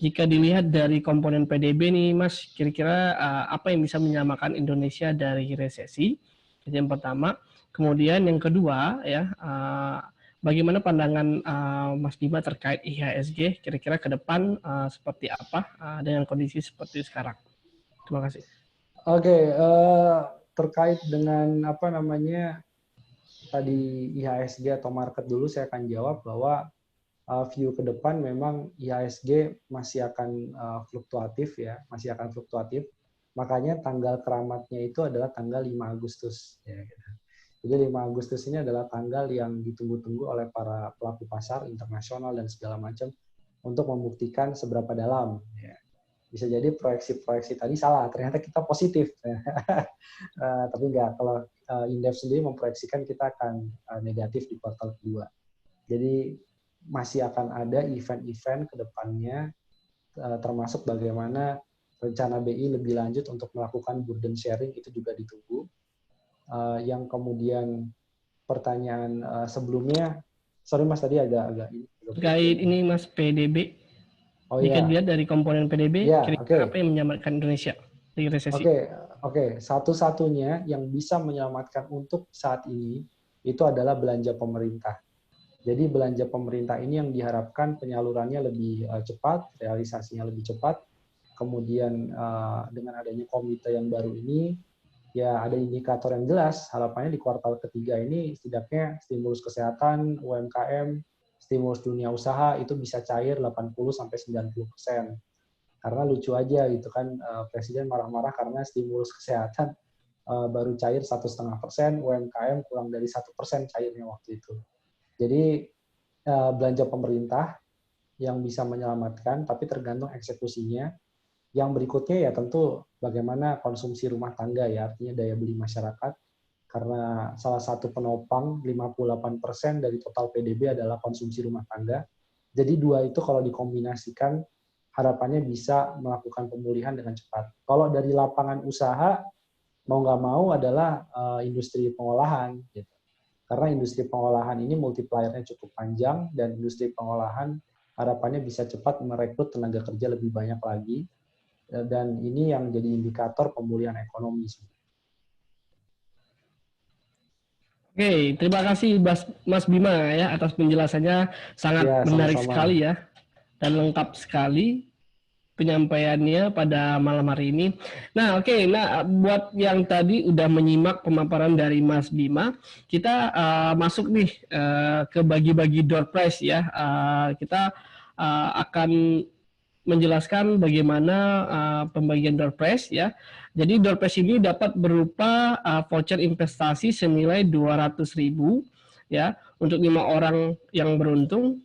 Jika dilihat dari komponen PDB nih Mas, kira-kira apa yang bisa menyelamatkan Indonesia dari resesi? Itu yang pertama. Kemudian yang kedua ya, bagaimana pandangan Mas Bima terkait IHSG kira-kira ke depan seperti apa dengan kondisi seperti sekarang? Terima kasih. Oke, terkait dengan apa namanya tadi IHSG atau market dulu, saya akan jawab bahwa view ke depan memang IHSG masih akan fluktuatif ya, masih akan fluktuatif. Makanya tanggal keramatnya itu adalah tanggal 5 Agustus. Ya, gitu. Jadi 5 Agustus ini adalah tanggal yang ditunggu-tunggu oleh para pelaku pasar internasional dan segala macam untuk membuktikan seberapa dalam. Ya. Bisa jadi proyeksi-proyeksi tadi salah, ternyata kita positif. Tapi enggak, kalau Indef sendiri memproyeksikan kita akan negatif di kuartal kedua. Jadi masih akan ada event-event ke depannya, termasuk bagaimana rencana BI lebih lanjut untuk melakukan burden sharing, itu juga ditunggu. Yang kemudian pertanyaan sebelumnya, sorry Mas tadi agak terkait ini Mas PDB. Oh jika ya. dilihat dari komponen PDB, Ya, kira-kira apa yang menyelamatkan Indonesia dari resesi? Oke. Satu-satunya yang bisa menyelamatkan untuk saat ini itu adalah belanja pemerintah. Jadi belanja pemerintah ini yang diharapkan penyalurannya lebih cepat, realisasinya lebih cepat. Kemudian dengan adanya komite yang baru ini, ya ada indikator yang jelas. Harapannya di kuartal ketiga ini setidaknya stimulus kesehatan, UMKM, stimulus dunia usaha itu bisa cair 80-90%. Karena lucu aja gitu kan, Presiden marah-marah karena stimulus kesehatan baru cair 1,5%, UMKM kurang dari 1% cairnya waktu itu. Jadi belanja pemerintah yang bisa menyelamatkan, tapi tergantung eksekusinya. Yang berikutnya ya tentu bagaimana konsumsi rumah tangga ya, artinya daya beli masyarakat, karena salah satu penopang 58% dari total PDB adalah konsumsi rumah tangga. Jadi dua itu kalau dikombinasikan, harapannya bisa melakukan pemulihan dengan cepat. Kalau dari lapangan usaha, mau nggak mau adalah industri pengolahan. Gitu. Karena industri pengolahan ini multiplier-nya cukup panjang, dan industri pengolahan harapannya bisa cepat merekrut tenaga kerja lebih banyak lagi, dan ini yang jadi indikator pemulihan ekonomi. Oke, terima kasih Mas Bima ya atas penjelasannya, sangat Ya, menarik sama-sama. sekali ya dan lengkap sekali penyampaiannya pada malam hari ini. Nah, oke. Nah, buat yang tadi udah menyimak pemaparan dari Mas Bima, kita masuk nih ke bagi-bagi door prize ya. Kita akan menjelaskan bagaimana pembagian door prize ya. Jadi door prize ini dapat berupa voucher investasi senilai 200.000 ya untuk 5 orang yang beruntung,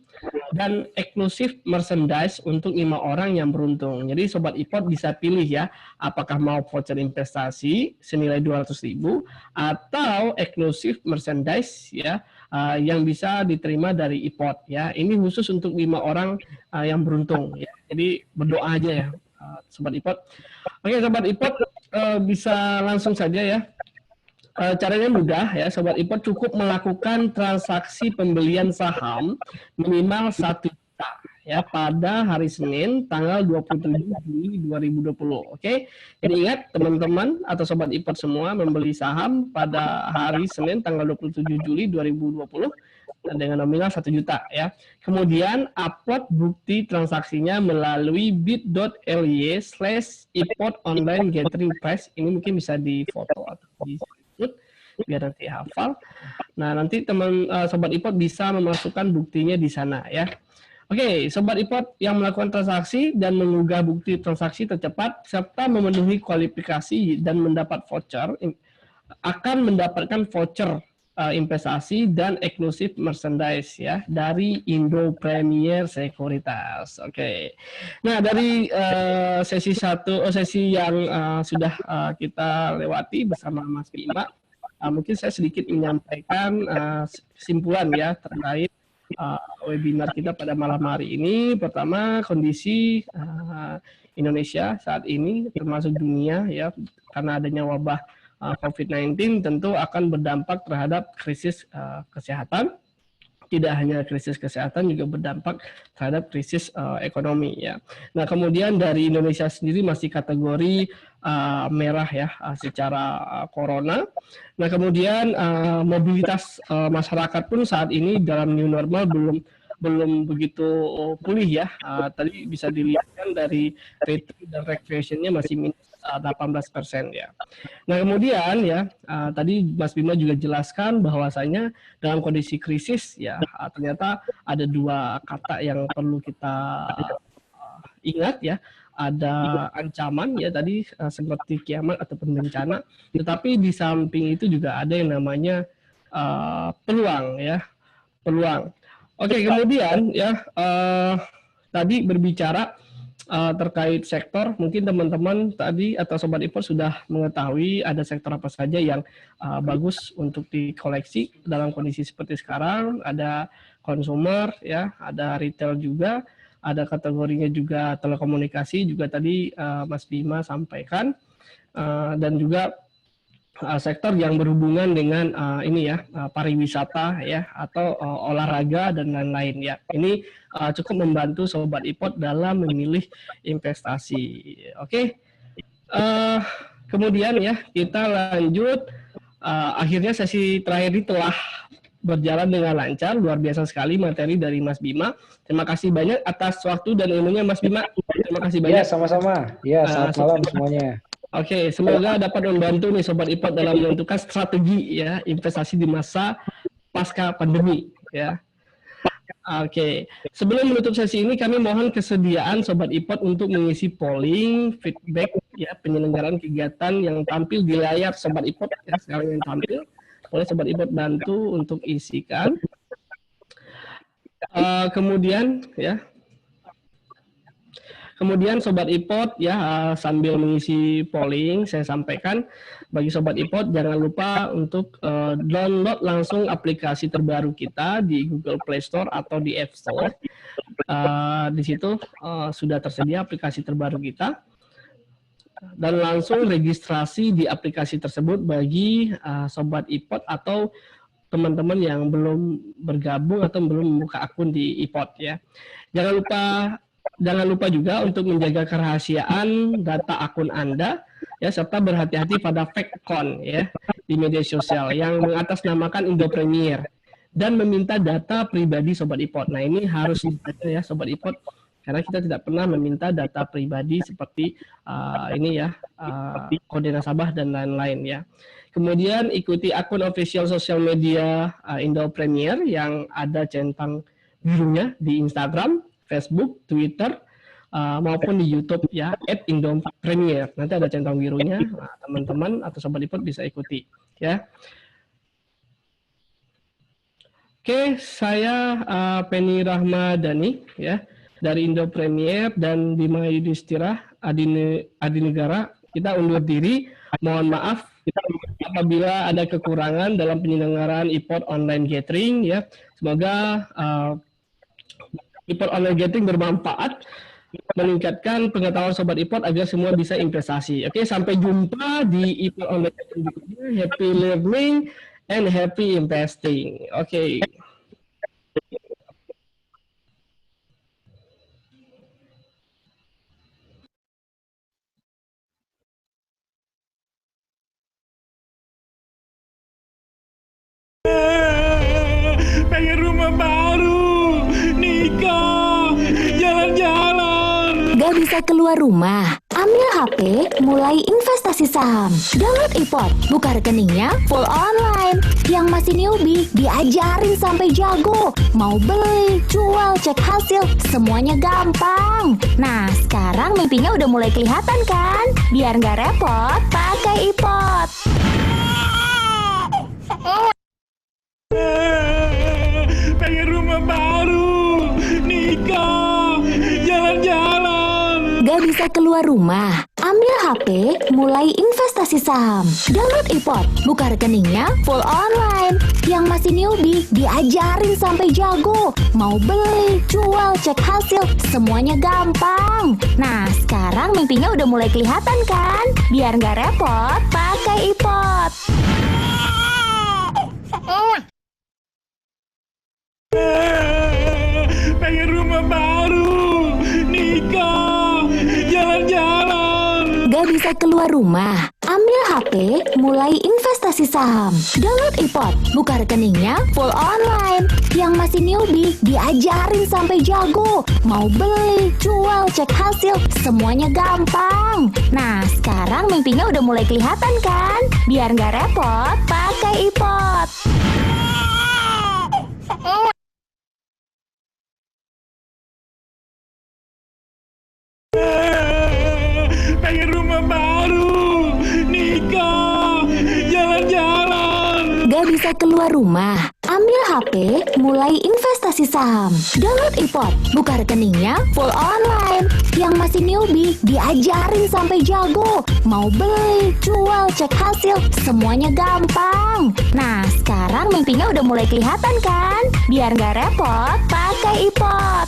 dan eksklusif merchandise untuk 5 orang yang beruntung. Jadi Sobat Ipot bisa pilih ya, apakah mau voucher investasi senilai 200.000 atau eksklusif merchandise ya, yang bisa diterima dari Ipot ya. Ini khusus untuk 5 orang yang beruntung ya. Jadi berdoa aja ya Sobat Ipot. Oke Sobat Ipot, bisa langsung saja ya. Caranya mudah ya, Sobat Ipot, cukup melakukan transaksi pembelian saham minimal 1 juta ya pada hari Senin tanggal 27 Juli 2020. Oke. Jadi ingat teman-teman atau Sobat Ipot semua membeli saham pada hari Senin tanggal 27 Juli 2020 dengan nominal 1 juta ya. Kemudian upload bukti transaksinya melalui bit.ly/ipot online gathering price. Ini mungkin bisa difoto atau di biar nanti hafal. Nah, nanti teman Sobat Ipot bisa memasukkan buktinya di sana ya. Oke, Sobat Ipot yang melakukan transaksi dan mengunggah bukti transaksi tercepat serta memenuhi kualifikasi dan mendapat voucher akan mendapatkan voucher investasi dan eksklusif merchandise ya dari Indo Premier Sekuritas. Oke. Nah, dari sesi yang sudah kita lewati bersama Mas Bima, mungkin saya sedikit menyampaikan kesimpulan ya terkait webinar kita pada malam hari ini. Pertama, kondisi Indonesia saat ini termasuk dunia ya, karena adanya wabah COVID-19 tentu akan berdampak terhadap krisis kesehatan. Tidak hanya krisis kesehatan, juga berdampak terhadap krisis ekonomi ya. Nah, kemudian dari Indonesia sendiri masih kategori merah ya secara corona. Nah, kemudian mobilitas masyarakat pun saat ini dalam new normal belum begitu pulih ya. Tadi bisa dilihatkan dari retail dan recreation-nya masih minus 18% ya. Nah, kemudian ya tadi Mas Bima juga jelaskan bahwasanya dalam kondisi krisis ya ternyata ada 2 kata yang perlu kita ingat ya. Ada ancaman ya tadi seperti kiamat ataupun bencana, tetapi di samping itu juga ada yang namanya peluang ya, peluang. Oke, kemudian ya tadi berbicara terkait sektor, mungkin teman-teman tadi atau Sobat Ipot sudah mengetahui ada sektor apa saja yang bagus untuk dikoleksi dalam kondisi seperti sekarang. Ada consumer, ya, ada retail juga, ada kategorinya juga telekomunikasi, juga tadi Mas Bima sampaikan, dan juga sektor yang berhubungan dengan ini ya pariwisata ya atau olahraga dan lain-lain ya. Ini cukup membantu Sobat Ipot dalam memilih investasi. Oke. Kemudian ya kita lanjut. Akhirnya sesi terakhir ini telah berjalan dengan lancar, luar biasa sekali materi dari Mas Bima. Terima kasih banyak atas waktu dan ilmunya Mas Bima. Terima kasih banyak. Ya, sama-sama. Ya, selamat malam semuanya. Oke, semoga dapat membantu nih Sobat Ipot dalam menentukan strategi ya investasi di masa pasca pandemi ya. Oke, sebelum menutup sesi ini kami mohon kesediaan Sobat Ipot untuk mengisi polling, feedback ya penyelenggaraan kegiatan yang tampil di layar Sobat Ipot ya, sekarang yang tampil. Boleh Sobat Ipot bantu untuk isikan. Kemudian ya Kemudian Sobat iPod ya, sambil mengisi polling saya sampaikan bagi Sobat iPod jangan lupa untuk download langsung aplikasi terbaru kita di Google Play Store atau di App Store. Di situ sudah tersedia aplikasi terbaru kita dan langsung registrasi di aplikasi tersebut bagi Sobat iPod atau teman-teman yang belum bergabung atau belum membuka akun di iPod ya. Jangan lupa juga untuk menjaga kerahasiaan data akun Anda ya, serta berhati-hati pada fake account ya di media sosial yang mengatasnamakan Indo Premier dan meminta data pribadi Sobat iPod. Nah, ini harus dijaga ya Sobat iPod, karena kita tidak pernah meminta data pribadi seperti kode nasabah dan lain-lain ya. Kemudian ikuti akun official sosial media Indo Premier yang ada centang birunya di Instagram, Facebook, Twitter, maupun di YouTube ya, @Indo_Premier. Nanti ada centang birunya, teman-teman atau Sobat iPod bisa ikuti ya. Oke, saya Penny Rahmadani ya dari Indo Premier dan Bima Yudhistira Adinegara. Kita undur diri. Mohon maaf apabila ada kekurangan dalam penyelenggaraan iPod Online Gathering ya. Semoga iPod Online Gathering bermanfaat, meningkatkan pengetahuan Sobat iPod agar semua bisa investasi. Oke, sampai jumpa di iPod Online Gathering berikutnya. Happy learning and happy investing. Oke. Pengen rumah baru, nikah, jalan-jalan. Gak bisa keluar rumah? Ambil HP, mulai investasi saham. Download iPod, buka rekeningnya full online. Yang masih newbie, diajarin sampai jago. Mau beli, jual, cek hasil, semuanya gampang. Nah, sekarang mimpinya udah mulai kelihatan kan? Biar nggak repot, pakai iPod. Pengen rumah baru, nikah, jalan-jalan. Gak bisa keluar rumah? Ambil HP, mulai investasi saham. Download iPod, buka rekeningnya full online. Yang masih newbie, diajarin sampai jago. Mau beli, jual, cek hasil, semuanya gampang. Nah, sekarang mimpinya udah mulai kelihatan kan? Biar nggak repot, pakai iPod. Pengen rumah baru, nikah, jalan-jalan. Gak bisa keluar rumah? Ambil HP, mulai investasi saham. Download iPod, buka rekeningnya full online. Yang masih newbie, diajarin sampai jago. Mau beli, jual, cek hasil, semuanya gampang. Nah, sekarang mimpinya udah mulai kelihatan kan? Biar nggak repot, pakai iPod. Pengen rumah baru, nikah, jalan-jalan. Gak bisa keluar rumah? Ambil HP, mulai investasi saham. Download iPod, buka rekeningnya full online. Yang masih newbie, diajarin sampai jago. Mau beli, jual, cek hasil, semuanya gampang. Nah, sekarang mimpinya udah mulai kelihatan kan? Biar nggak repot, pakai iPod.